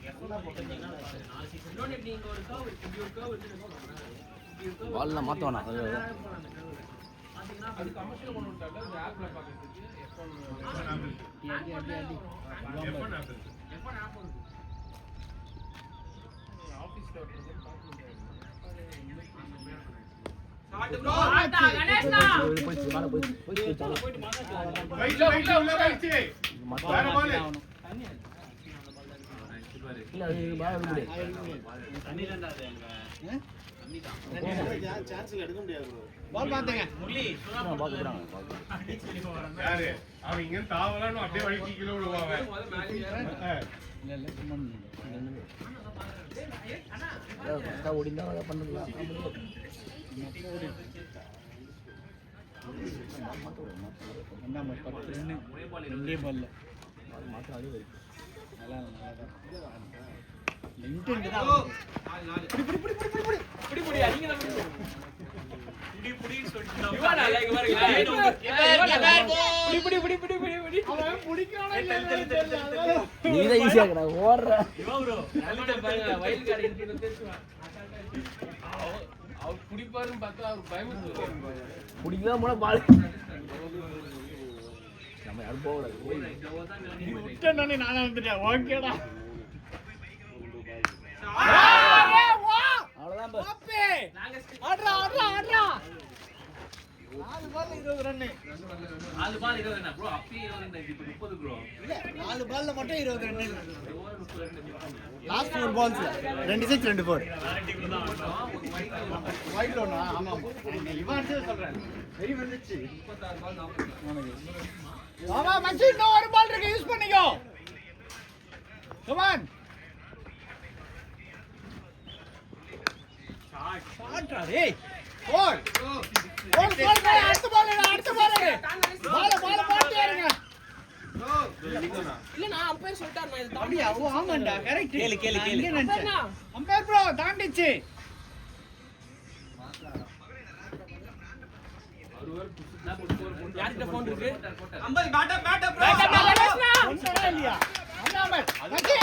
எஃப்னா போட்டீங்கன்னா 4 சீசன். இன்னொன்னு இப்படி இங்க ஒரு கர்வ் இப்படி ஒரு கர்வ் இருக்கு பாத்தீங்கன்னா வால்ல மாத்த வேணாம். பாத்தீங்கன்னா அது கமர்ஷியல் கொண்டு வந்துட்டாங்க. அது ஆப்ல பாக்கிறதுக்கு F1 apple F1 apple F1 app இருக்கு. ஆபீஸ்ல வந்து பார்க்கணும். Start bro. ஆட்டா கணேஷ்னா. போய் மாட்டா. ரைட் உள்ள ரைட் வேற பால் இல்ல அது பால் எடுக்க முடியாது. தண்ணி தான்டா அது அங்க. பால் பாத்துங்க. முரளி நான் பாக்குறாங்க. யாரு அவன் இங்க தாவலான்னு அப்படியே வழுக்கி கீழே விடுவாங்க. இல்ல சும்மா கரெக்டா ஓடிந்தா அத பண்ணலாம். நம்ம 10 ரன் ரெண்டே பால்ல மாத்திர அடி வருது. நல்லா இன்டென்ட் தான். புடி அடிங்க நம்ம புடின்னு சொல்லிட்டு இவனா லைக் பாருங்க. புடி. அவன் புடிக்கறானே இல்ல. நீ தான் ஈஸியா இருக்கற ஓடுற. இவா ப்ரோ நல்ல பாருங்க வைல்ட் கார்டு இன்ட்ரோ பேசுவான். அவர் புடிப்பாருன்னு பார்த்தா அவர் பயமுறுத்துவாரு. புடிக்கலாம் போனா பால். நம்ம யாரும் போக கூடாது. விட்டனே நானே வந்துட்டேன். ஓகேடா. அவ்வளவுதான் பாஸ். பாப்பே. ஆடுறா. 4 பால்ல 20 ரன். 4 பால் 20 என்ன ப்ரோ அப்பயே 20 இப்போ 30 ப்ரோ இல்ல 4 பால்ல மட்டும் 20 ரன். Last 4 balls 2 6 2 4. வைட் லோனா ஆமா. இவன் அடிச்சத சொல்றேன். வெரி வந்துச்சு. 36 பால் 40 ஆமா மச்சி இன்னும் ஒரு பால் இருக்கு யூஸ் பண்ணிக்கோ. Come on. ஷாட்ரா டேய். கோல். அடுத்த பால். பால் பாட்டே இருங்க. இல்ல நான் அம்பையர் சொல்லிட்டாரு நான் இது அப்படியே ஓ ஆமாண்டா கரெக்ட். கேளு. அம்பையர் ப்ரோ தாண்டிச்சு. யார்கிட்ட ஃபோன் இருக்கு? 50 பேட்டா ப்ரோ. ஒண்ணுமே இல்லையா? அண்ணாமலை மச்சி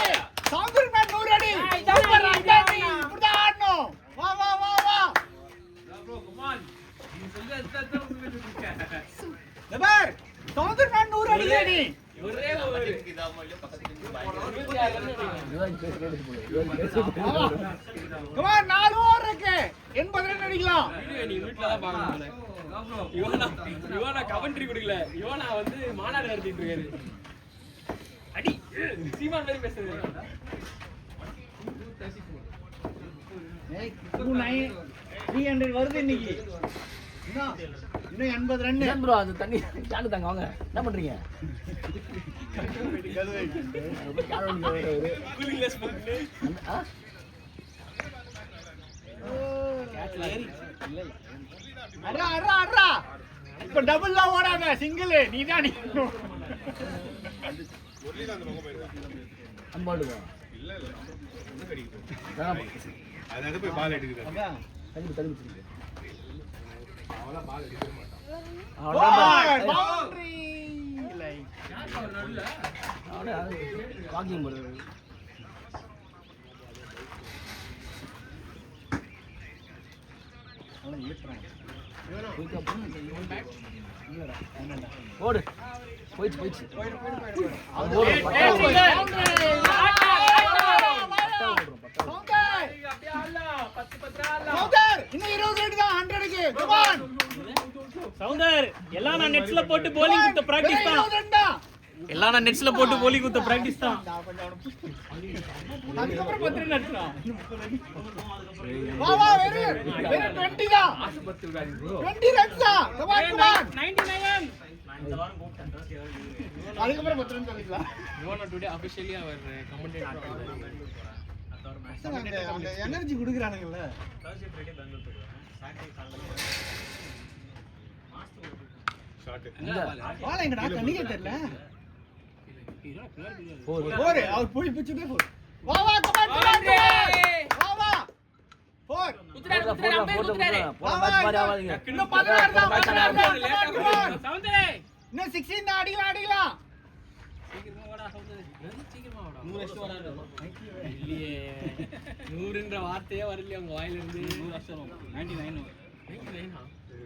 சாங்குர் மேன் 100 அடி. சூப்பர் அண்டானி. இப்படிதான் ஆடணும். வா ப்ரோ கம் ஆன் நீ சொல்றது தான் உங்களுக்கு இருக்கேன் லெபர் சாங்குர் மேன் 100 அடி நீ. ஒரே ஒரு இதுதான் பேச கேட்டு போடு. கம் ஆன் 4 ஓவர் இருக்கு. 80 ரன் அடிக்கலாம். நீ வீட்ல தான் பாக்கணும். ப்ரோ இவனா கமெண்ட்ரி கொடுக்கல. இவனா வந்து மாநாடு நடத்திட்டு இருக்காரு. அடி சீமான் மாதிரி பேசுறது. ஏய் 300 வருது இன்னைக்கு. என்ன இன்னும் 80 ரன். ஏன் ப்ரோ அது தண்ணி கேனு தாங்க வாங்க. என்ன பண்றீங்க? அட்ரா அட்ரா அட்ரா. இப்ப டபுள்லாம் ஓடாத, சிங்கிள் நீதான் நிக்கணும். முரளிதான் அந்த பக்கம் போயிருக்கான். அம்பாடுவா. இல்ல ஒண்ணு கடிக்குது. அது போய் பால் எடுக்குது. அதான் தள்ளி தள்ளி. அவெல்லாம் பால் எடுக்கவே மாட்டான். பவுண்டரி. லைக் வாக்கிங் போறது. அவன் ஏத்துறான். ஓடு. போயிச்சு. இன்னும் 20 ரன் தான் 100க்கு. கம் ஆன் சவுந்தர் எல்லாம் நான் நெட்ஸ்ல போட்டு bowling குத்த பிராக்டீஸ் தான். 20 ரன் தான். எல்லாம் நான் நெட்ஸ்ல போட்டு bowling குத்த பிராக்டீஸ் தான். அதுக்கப்புறம் 10 ரன் அடிச்சான். வா வெறு 20 தான். 20 ரன்ஸ் தான். Come on 99. அதுக்கப்புறம் 10 ரன் சொல்லிக்கலாம். டுடே அபிஷியலி அவர் கமெண்டேட்டர். அந்த எனர்ஜி குடுக்குறானுங்கல்ல. ஷாட். வாள எங்கடா கண்ணிக்கே தெரியல. போடு. போர் அவர் போய் பிச்சுட்டே போர். வா வா கம் ஆன் வா வா. போர். போடு. மேட்ச் மாதிரி ஆவாதீங்க. இன்னும் 16 தான் 16 தான். சவுந்தரே இன்னும் 16 தான் அடிக்கலாம். சீக்கிரமா வாடா சவுந்தரே. சீக்கிரமா வாடா. 100 வருஷம் வராரு. இல்லையே 100ன்ற வார்த்தையே வரலையே உங்க வாயில இருந்து. 100 வருஷம் 99. 99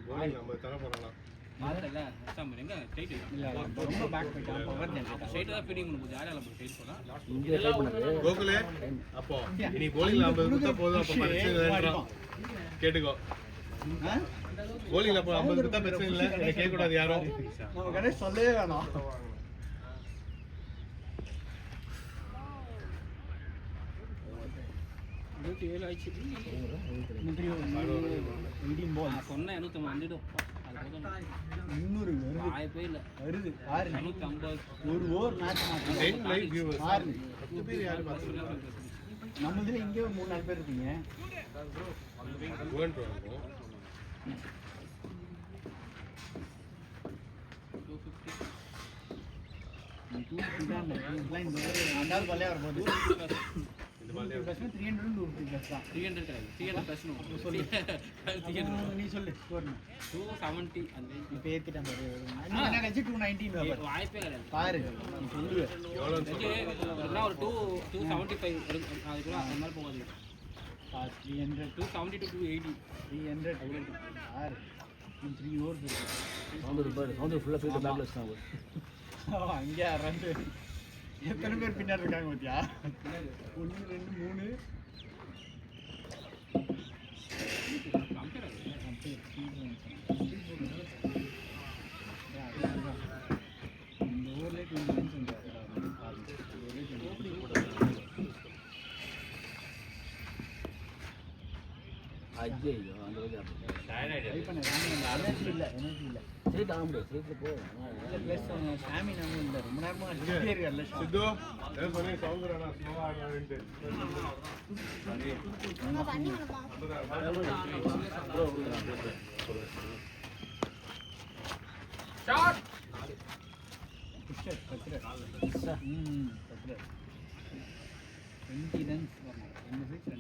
bowling நம்ம தர போறோம்னா. மாத்தல அசாம எங்க ஸ்ட்ரைட் இல்ல ரொம்ப பேக் போயிட்டான். Power generator. ஸ்ட்ரைட் தான் ஃபீடிங் பண்ணு கொஞ்சம் ஆடல ஸ்ட்ரைட் போனா. இங்க ட்ரை பண்ணது. கோகுலே அப்போ நீ bowling 50 குத்தா போதும் அப்ப பிரச்சனை இல்ல. கேட்டுக்கோ. bowling அப்ப 50 குத்தா பிரச்சனை இல்ல. இத கேட்க கூடாது யாரும். நம்ம கடை சொல்லவே வேணாம். ஆயிடுச்சு. இடியும் பால் நான் சொன்னேன் 150 வந்துடும். அது போதும். 300 வருது. வாய்ப்பே இல்ல. வருது. பாரு 150. ஒரு ஓவர் மேட்ச் 10 லைவ் வியூவர்ஸ். பாரு 10 பேர் யாரு பாத்துறாங்க? நம்ம இதுல இங்கே 3-4 பேர் இருக்கீங்க. கோவன் ப்ரோ இருக்கும். 250 தான் லைன் அண்டால் பாலே வர போகுது. இந்த பால் 300 250 தான். 300 கிடையாது. 300 பேசணும். சொல்லி 300. நீ சொல்லு ஸ்கோர் 270 அந்த இப்போ ஏத்திட்டான் பாரு. நீ என்ன கட்சி 219 பாரு. வாய்ப்பே கிடையாது. பாரு நீ சொல்லு. எவ்வளவு எல்லாம் ஒரு 275 அதுக்குள்ள அந்த மாதிரி போகாது. 300 270 to 280. 300 பாரு 3 ஓவர்ஸ் இருக்கு. சவுந்தர் ஃபுல்லா ஃபீல்ட் பேக்ல வச்சாங்க. அங்கே ரன் எத்தனை பேர் பின்னாடி இருக்காங்க பாத்தியா? 1 2 3 இந்த ஊர்ல 20 ரன்ஸ் இருந்தாரு. ஐயோ அந்த வழியா ட்ரை பண்ண எனர்ஜி இல்ல. சரி தாங்க முடியாது. சரி போ. ப்ளஸ் ஸ்டாமினாவும் இல்ல. ரொம்ப நேரமா அடிச்சிட்டே இருக்கார்ல. சித்து ஏதோ சொன்னே சவுந்தரனா ஸ்லோவா ஆடுறான்ட்டு. ஷாட். புஷர் பத்ர 20 ரன்ஸ் வரணும். 2 6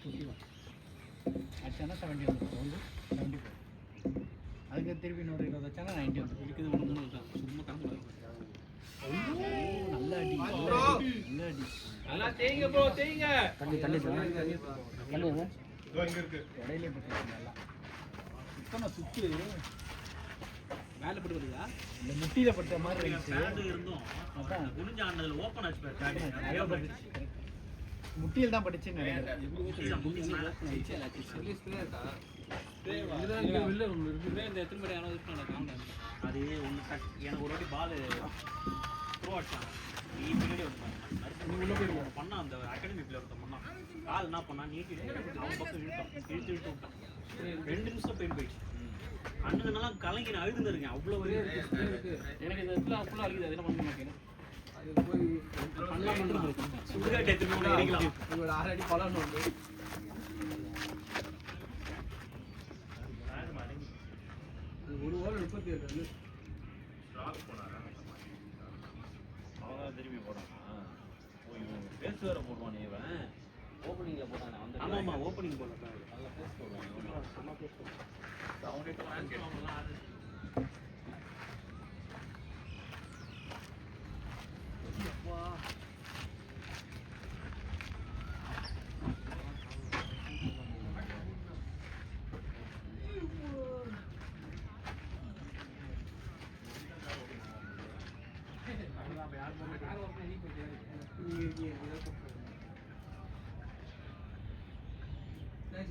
2 4 அடிச்சானா 70 வந்து 94. அதுக்கு திருப்பி இன்னொரு 20 வச்சானா 90 வந்து. இருக்குது 3 தான். சும்மா கணக்கு நல்ல அடி நல்ல அடி. நல்லா தேய்ங்க ப்ரோ தேய்ங்க. தண்ணி தண்ணி இதோ இங்க இருக்கு. இடையிலே போட்டு நல்லா இத்தனை சுத்து மேல போட்டு வருதா? இந்த முட்டியில பட்ட மாதிரி இருந்துச்சு. இருந்தோம். அதான் குனிஞ்ச ஆண்டதுல ஓபன் ஆச்சு பாரு. முட்டியில் தான் படிச்சுன்னு நினைக்கிறேன். இந்த எத்தனை பேர் யாராவது அது ஒன்று எனக்கு ஒரு வாட்டி பால் த்ரோ அடிச்சாங்க. நீ பின்னாடி ஒருத்தன் உள்ள போய் பண்ணா அந்த அகாடமி பிளேயர் ஒருத்தன் பண்ணான். கால் என்ன பண்ணா நீட்டிட்டு அவன் பக்கம் இழுத்து விட்டான் 2 நிமிஷம் பெயின் போயிடுச்சு அண்ணனெல்லாம் கலங்கி நான் அழுதுன்னு இருக்கேன் அவ்வளோ வரையும் இருக்கு எனக்கு இந்த ஃபுல்லாக ஃபுல்லாக அடிக்குது அதெல்லாம் பண்ண மாட்டேன் அது போய் பண்ணலாம் பண்ணுறது சுடுகாட்டு எடுத்துன்னு போய் இறங்கலாம் உங்களோட 6 அடி பலன் வந்து ஒரு ஓவர் 37 ரன் அவன் திரும்பி போடானா பேச வேற போடுவானே இவன் ஓப்பனிங்ல போட்டானே அந்த ஆமாமா ஓப்பனிங் போடுறான் நல்லா பேஸ் போடுவான் சும்மா பேஸ் போடுவான் அவனே மேட்ச் கேட்பாங்களா அப்பா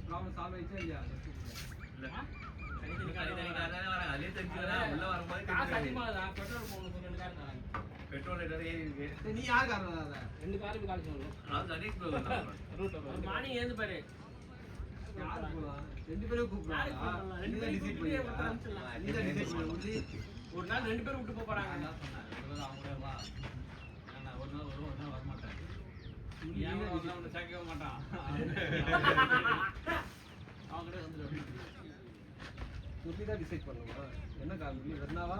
ப்ராப்ளம் சால்வ் ஆயிடுச்சா இல்லையா நீ யார் காரணம் 2 காருக்கு கால் சொல்லணும் மார்னிங் ஏந்து பாரு யார் போலாம் 2 பேரும் கூப்பிடுறாங்க ஒரு நாள் 2 பேரும் விட்டு போறாங்க அவங்களே வா ஒரு நாள் வர மாட்டாங்க சேர்க்கவே மாட்டான் அவங்களே வந்துடுவாங்க முரளி தான் டிசைட் பண்ணுமா என்ன காரணம் வெர்னாவா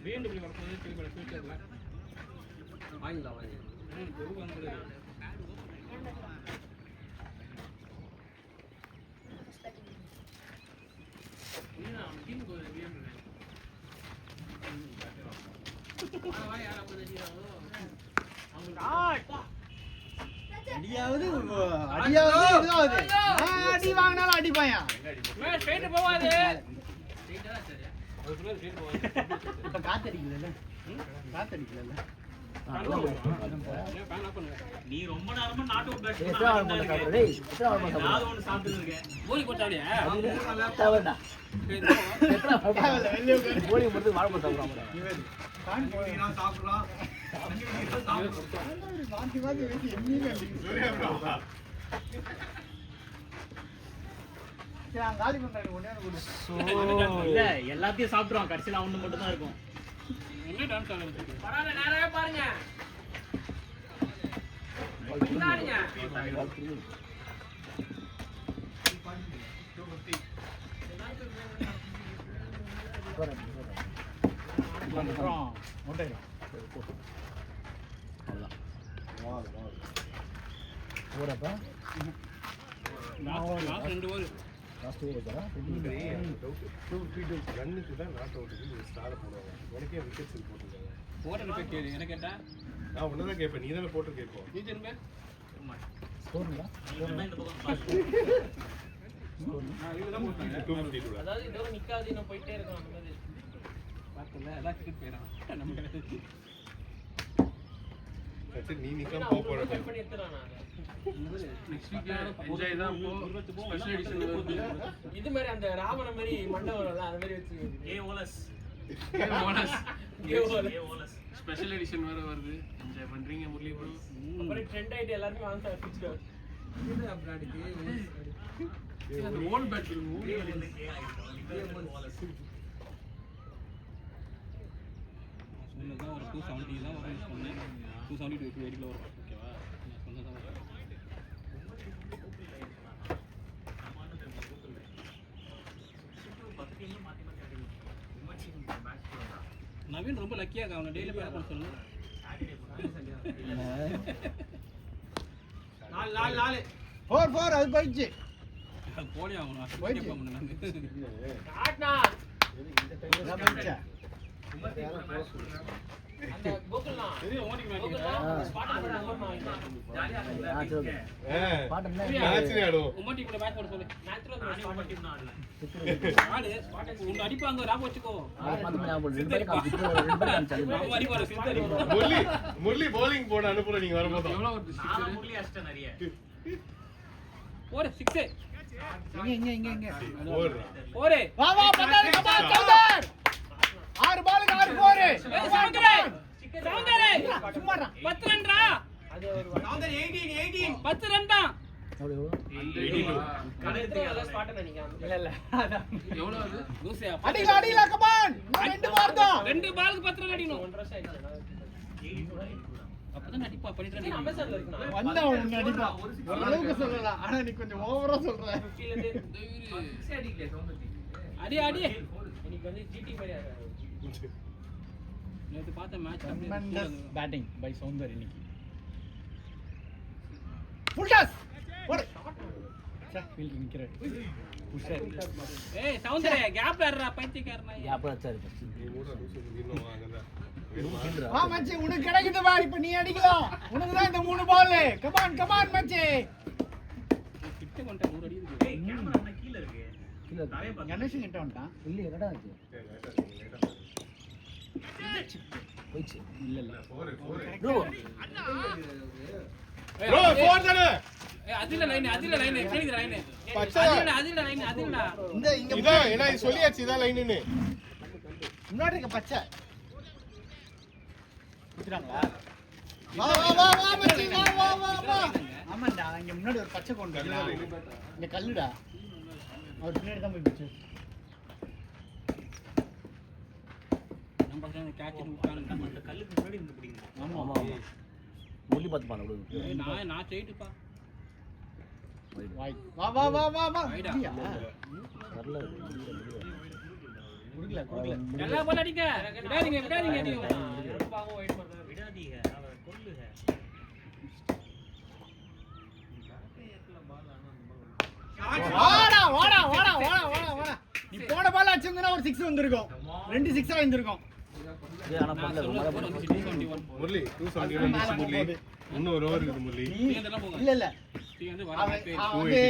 BMW வரப்போது திரும்ப ஃபியூச்சர்ல வாங்கிடலாம் வாங்கி அடியாவது இதுவாகுது அடி வாங்கினாலும் அடிப்பாயா இப்ப காத்தடிக்கல நீ ரொம்ப நேரமா நாட்டு விட்டு எத்தனை வாரம் போட்டு சாப்பிடுற டேய் எத்தனை வாரம் போட்டு ஏதாவது ஒன்று சாப்பிட்டு இருக்கேன் கோலி போட்டாடியா சாப்பிடுடா எத்தனை வாரம் கோலி போட்டு வாரம் போட்டு சாப்பிடுறாங்க சாப்பிடுறான் மாத்தி மாத்தி வச்சு எம்மியுமே காலி பண்றாங்க ஒண்ணே இல்ல எல்லாத்தையும் சாப்பிடுவான் கடைசியில அவனு மட்டும் தான் இருக்கும் பரவாயில்ல நேரவே பாருங்க ஓரப்பா ரெண்டு ஓவர் லாஸ்ட் ஓவர் வரா ரன்னுக்கு தான் நாட் அவுட்டுக்கு ஸ்டார் போடுவாங்க உனக்கே விக்கெட்ஸ் போட்டுருக்காங்க போட்ட போய் கேளு என்ன கேட்டா நான் ஒன்னதான் கேட்பேன் நீ தானே போட்டு கேட்போம் நீ திரும்ப ஸ்கோர்ங்களா இந்த பக்கம் இதுதான் போட்டாங்க 252 அதாவது இதோட நிக்காது நான் போயிட்டே இருக்கணும் அந்த மாதிரி பார்த்தல எல்லாம் கிரிக்கெட் போயிடும் நம்ம சரி நீ நிக்காம போக போற கட் பண்ணி எடுத்துறான் நான் நெக்ஸ்ட் வீக் என்ஜாய் தான் போ ஸ்பெஷல் எடிஷன் வருது இது மாதிரி அந்த ராமன மாதிரி மண்டை வரும்ல அந்த மாதிரி வெச்சு ஏ ஓலஸ் ஸ்பெஷல் எடிஷன் வேற வருது என்ஜாய் பண்றீங்க முரளி ப்ரோ அப்புறம் ட்ரெண்ட் ஆயிட்டு எல்லாரும் வாங்க வச்சுக்கோ இது அப்படியே அந்த ஓன் பேட் சொன்னதான் ஒரு 270 தான் வரும் சொன்னேன் 270 to 280 வரும் ஓகேவா நான் சொன்னதான் வரும் நவீன் ரொம்ப லக்கியா இருக்கான் அவனை டெய்லி பேர் பண்ண சொல்லு 4 4 அது போயிடுச்சு போடி ஆகணும் போயிடுச்சு. காட்னா இதான் போயிடுச்சா அந்த கோகுல்னா தெரியும் ஓடிக்கு ஆ. ஸ்பாட் பண்ண நம்பர் ஆ சரி பாட்டு மேட்ச்ல ஆடுவோம் உம்மட்டி கூட மேட்ச் போட சொல்லு நேச்சுரல் நம்ம டீம் தான் ஆடல ஆடு ஸ்பாட் உங்க அடிப்பாங்க ராப வச்சுக்கோ பார்த்து ஞாபகம் ரெண்டு பேரும் காமிச்சாங்க ராப அடிப்பாரு சித்தரி முரளி bowling போட அனுப்புற நீங்க வரும்போது எவ்வளவு வருது நான் முரளி அஷ்ட நிறைய ஒரு 6 இங்க ஓடுறா ஒரு வா வா பத்தாது கமால் சவுந்தர் 6 பாலுக்கு 6 போர் சவுந்தரே சவுந்தரே சும்மாடா 10 ரன்ரா சௌந்தர் 18 10 ரன் தான். எவ்வளோ எவ்வளோ எவ்வளவு அது? லூசியா? அடிங்க அடிங்க கமான் ரெண்டு பால் தான் 2 பாலுக்கு 10 ரன் அடிக்கணும். அப்பதான் அடிப்பா பண்ணிட்டு வந்தா உன்னை அடிப்பான் ஓரளவுக்கு சொல்லலாம் ஆனா நீ கொஞ்சம் ஓவரா சொல்ற அடி அடி. நேத்து பார்த்த match tremendous batting by Soundar இன்னைக்கு ஃபுல் டாஸ் ஓடு சே ஃபீல்ட் நிக்கிற புஷர் ஏய் சௌந்தரே கேப்ல ஏறடா பைத்தியக்காரனா. கேப்ல வச்சா இருக்கு வா மச்சி உனக்கு கிடைக்குது வா இப்போ நீ அடிக்கலாம் உனக்கு தான் இந்த 3 பால் கமான் கமான் மச்சி கிட்ட கொண்ட 100 அடி இருக்கு. ஏய் கேமரா கீழ இருக்கு. இல்லை கணேஷ் கிட்ட வந்துட்டான் இல்லையே கடா இருக்கு போயிடுச்சு இல்ல இல்ல ப்ரோ ப்ரோ ஃபோர் தானே ஏய் அதில லைன் கேக்குது லைன். பச்சை. அதில லைன். இந்த இங்க இதான் ஏன்னா இது சொல்லியாச்சு இதான் லைன்னு முன்னாடி இருக்க பச்சை குத்துறாங்களா வா வா வா வா மச்சி வா வா வா வா ஆமாடா இங்க முன்னாடி ஒரு பச்சை கொண்டு வரலாம் இந்த கல்லுடா அவர் பின்னாடி தான் போய் பிச்சு நம்ம பசங்க கேட்ச் உட்கார்ந்து அந்த கல்லுக்கு முன்னாடி இருந்து பிடிங்க. ஆமா ஆமா ஆமா ஒல்லி பார்த்து பாரு விடு ஏய் நான் செய்துப்பா. வாய் வா வா வா வா வா வாய்டா. இடியா. வரல குடுக்கல குடுக்கல எல்லா பால் அடிங்க. விடாதீங்க அடிங்க. விடாதீங்க அவரை கொல்லுங்க. வாடா வாடா வாடா வாடா வாடா வாடா நீ போன பால் அடிச்சிருந்தா ஒரு 6 வந்திருக்கும் 2 6 ஆ இருந்திருக்கும் ஏய் ஆனா பண்ணல ரொம்ப மழை பண்ணு முரளி 271 வந்துச்சு முரளி இன்னும் ஒரு ஓவர் இருக்குது முரளி நீ இல்ல இல்ல நீ வந்து அவன் வந்து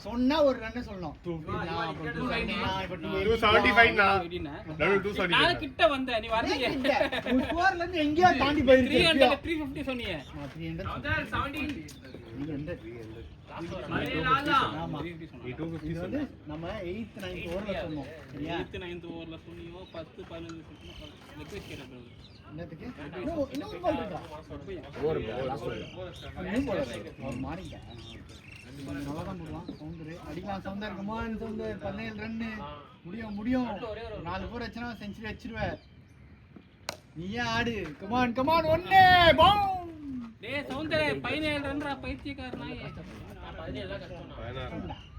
சொன்னா ஒரு ரன் சொல்லணும் 275 னா நடு 275 நான் கிட்ட வந்தேன் நீ வரலையே. 4ல இருந்து எங்கேயோ தாண்டி போயிருக்கு 300 350 சொன்னீங்க. 300 ஆமா நீ 250 இது வந்து நம்ம 8th 9th ஓவர்ல சொன்னோம் சரியா 8th 9th ஓவர்ல சொன்னியோ 10 15 சொன்னீங்க. லெக் கேட்டேன். என்னத்துக்கு இன்னொரு பால் இருக்கா ஓவர் லாஸ்ட் ஓவர் இன்னும் பால் அவர் மாறிட்டா நல்லா தான் போடுவான் சௌந்தர் அடிக்கலாம் சௌந்தர் கமான் சௌந்தர் 17 ரன் முடியும் 4 போர் வச்சனா செஞ்சுரி அடிச்சிடுவே நீயே ஆடு கமான் கமான் ஒண்ணே பவும் டேய் சௌந்தரே 17 ரன்ரா பைத்தியக்காரனா. 17 தான் கஷ்டம்.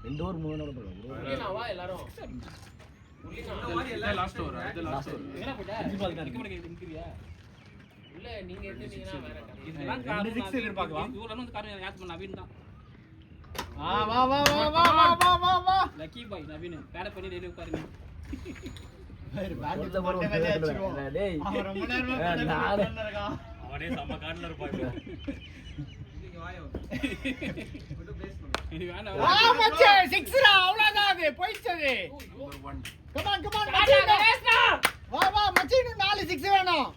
2 ஓவர் 3 ஓவர் போடுங்க வா எல்லாரும். இது லாஸ்ட் ஓவர். என்ன போடா? நிக்கிறியா? இல்ல நீங்க இருந்தீங்கன்னா வேற கதை. இதெல்லாம் காரணம் 6 எதிர்பார்க்கலாம் இவள வந்து காரணம் யாத் பண்ண நவீன் தான். வா வா வா வா வா வா வா வா லக்கி பாய் நவீன் பேட் பண்ணி டெய்லி உட்காருங்க. வேற பேட் போட்டு வெளிய அடிச்சிடுவோம் டேய் அவன் ரொம்ப நேரமா இருக்கான் அவனே செம்ம கார்டுல இருப்பான். இது வேணாம். வா மச்சே 6 ரா அவ்வளவுதான் அது போயிடுச்சு கமான் கமான் வா வா மச்சே இன்னும் 4 6 வேணும்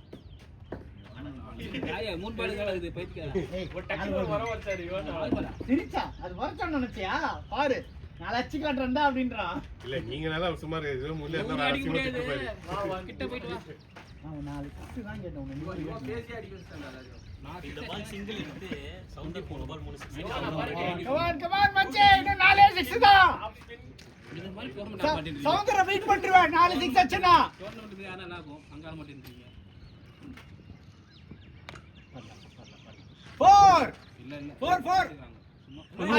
ஆயா மூணு பால் தான் இருக்குது பைத்தியக்காரன். ஏய் ஒரு டக்கு வர வச்சாரு சிரிச்சா அது வரச்சோன்னு நினைச்சியா பாரு நான் அடிச்சு காட்டுறேன்டா அப்படின்றான் இல்ல நீங்க நல்லா சுமார் ஏதோ முள்ள மூணு இருந்தா அடிக்க அரசியல் முடியாது. திட்டு பாரு கிட்ட போயிட்டு வா. அவன் 4 6 தான் கேட்டேன் உன்னை இந்த பால் சிங்கிள் எடுத்து சவுண்டர் போன பால் 3 6. கமான் கமான் மச்சே இன்னும் 4 6 தான் இந்த மாதிரி டோர்னமெண்ட் ஆட மாட்டேன்றீங்க. சௌந்தர வெயிட் பண்ணிடுவேன் 4 6 அச்சனா டோர்னமெண்ட்டுக்கு ஆனா என்ன ஆகும்? அங்க ஆட மாட்டேன்றீங்க. 4 இல்ல இல்ல 4 4 சும்மா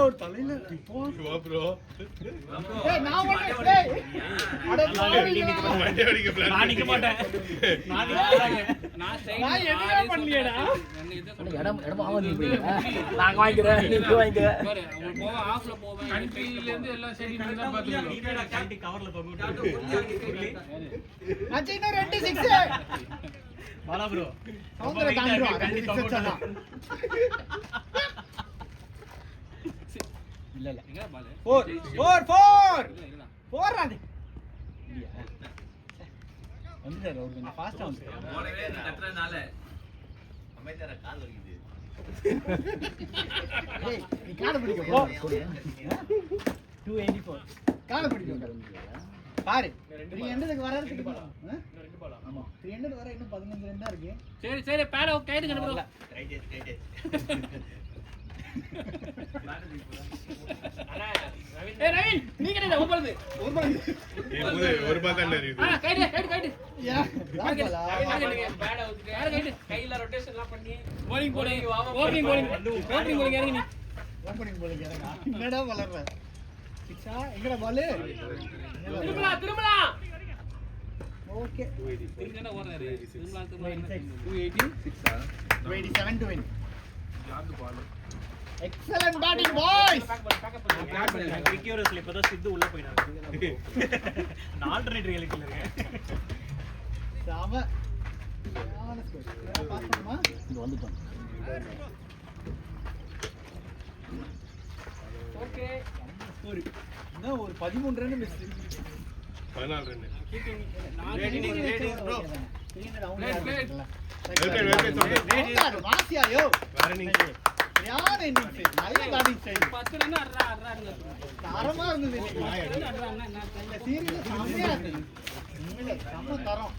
ஒரு தலையில வா ப்ரோ ஏய் நான் வந்து டேய் அட பாவி வண்டி அடிக்க பிளான் நான் நிக்க மாட்டேன். நான் ஸ்ட்ரைட் நான் எதுவுமே பண்ணலையேடா. இடம் வாங்க நீ போய் நாங்க வாங்கிக்கிறேன் நீ போய் வாங்கிக்க பாரு அவங்க போவா ஆஃப்ல போவேன். கண்ட்ரில இருந்து எல்லாம் சரி நீங்க தான் பாத்துக்கணும். நீடா கண்டி கவர்ல தொங்க மச்சே இன்னும் 2 6 வாடா ப்ரோ. சௌந்தர தாண்டுவா 2 6 அச்சனா இல்ல இல்ல எங்க பால்? 4 4 4 இல்ல இல்ல 4 ராது இல்லையா வந்துட்டாரு அவர் கொஞ்சம் ஃபாஸ்டா வந்து போடவே கட்டறனால அமைதர கால் வலிக்குது. ஏய் நீ கால பிடிக்க போ 284 கால பிடிக்க பாரு 300க்கு வரதுக்கு ஆமா 300 வர இன்னும் 15 ரன் தான் இருக்கு. சரி சரி பேட கைடு கண்டு ப்ரோ. ரவீன் நீ கிட்ட ஒருபது ஒரு பால் இருக்குது. கைடு கைடு கைடு ஏன் பேட ஊத்துட்டு யார கைடு கையில ரொட்டேஷன்லாம் பண்ணி bowling போடுங்க ஓப்பனிங் bowling இறங்கி நீ ஓப்பனிங் போலிங் இறங்கா. என்னடா வளர்ற சிக்ஸா எங்கடா பால்? திரும்பலாம் ஓகே திரும்பனா ஓடுறாரு திரும்பலாம் 27 to win. Excellent batting boys. விக்கியோரஸ்ல இப்பதான் சித்து உள்ள போயினாரு. நான் ஆல்டர்னேட் ரியாலிட்டில இருக்கேன். சாம சரியான ஸ்கோர். பாஸ் பண்ணுமா? இங்க வந்துட்டோம். ஓகே ஸ்கோர் இன்னும் ஒரு 13 ரன் மிஸ். 14 ரன். ப்ரோ வாசியாயோ வேற நீங்க சரியான இன்னிங்ஸ். நல்ல பேட்டிங் ஸ்டைல். 10 ரன் அறறாங்க தரமா இருந்தது இந்த சீரியஸ் செம்மையா இருந்தது. உண்மையிலே செம்ம தரம்.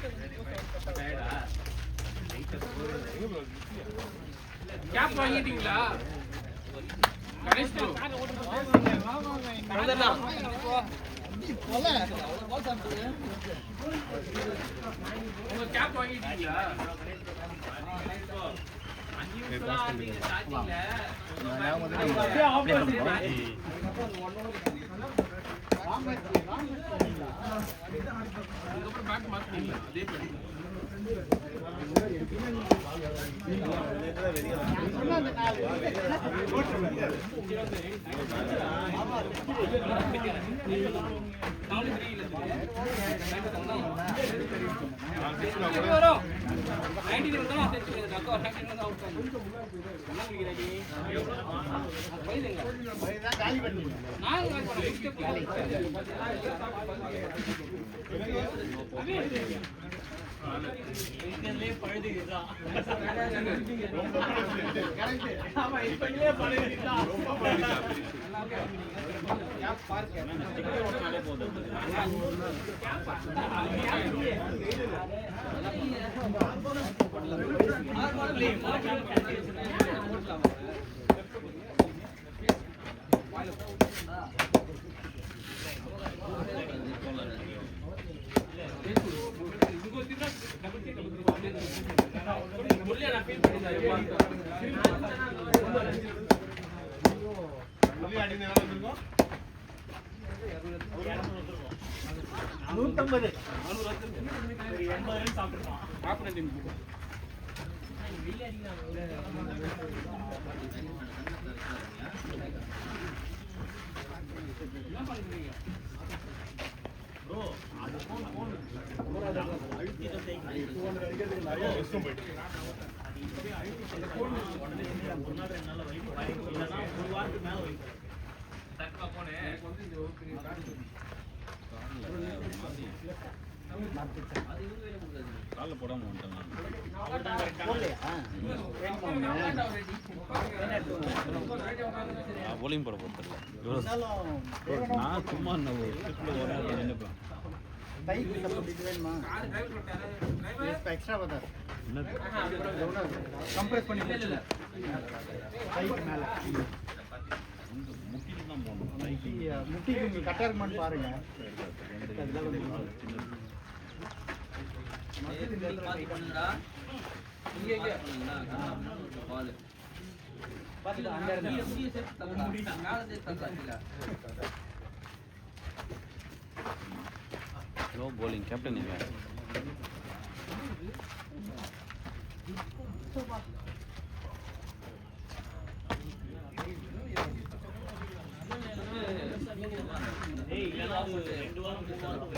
கேப் வாங்கிட்டீங்களா கணேஷ் ப்ரோ போல உங்க கேப் வாங்கிட்டீங்களா அதுக்கப்புறம் பேட் மாத்தினீங்களா அதே பேட் கால்ல போடாம வந்துட்டேன். bowling போட போறதில்ல. நான் சும்மா நின்னுப்பேன். டைப் சப்போர்ட் வேணுமா? எக்ஸ்ட்ரா பதா கம்ப்ரஸ் பண்ணி போச்சுல டைப் மேல முட்டிட்டு தான் போகணும். முட்டிக்கு உங்களுக்கு கரெக்டாக இருக்குமான்னு பாருங்க. ஸ்லோ bowling கேப்டன் நீங்க. ரெண்டு வாரம் 3 வாரம்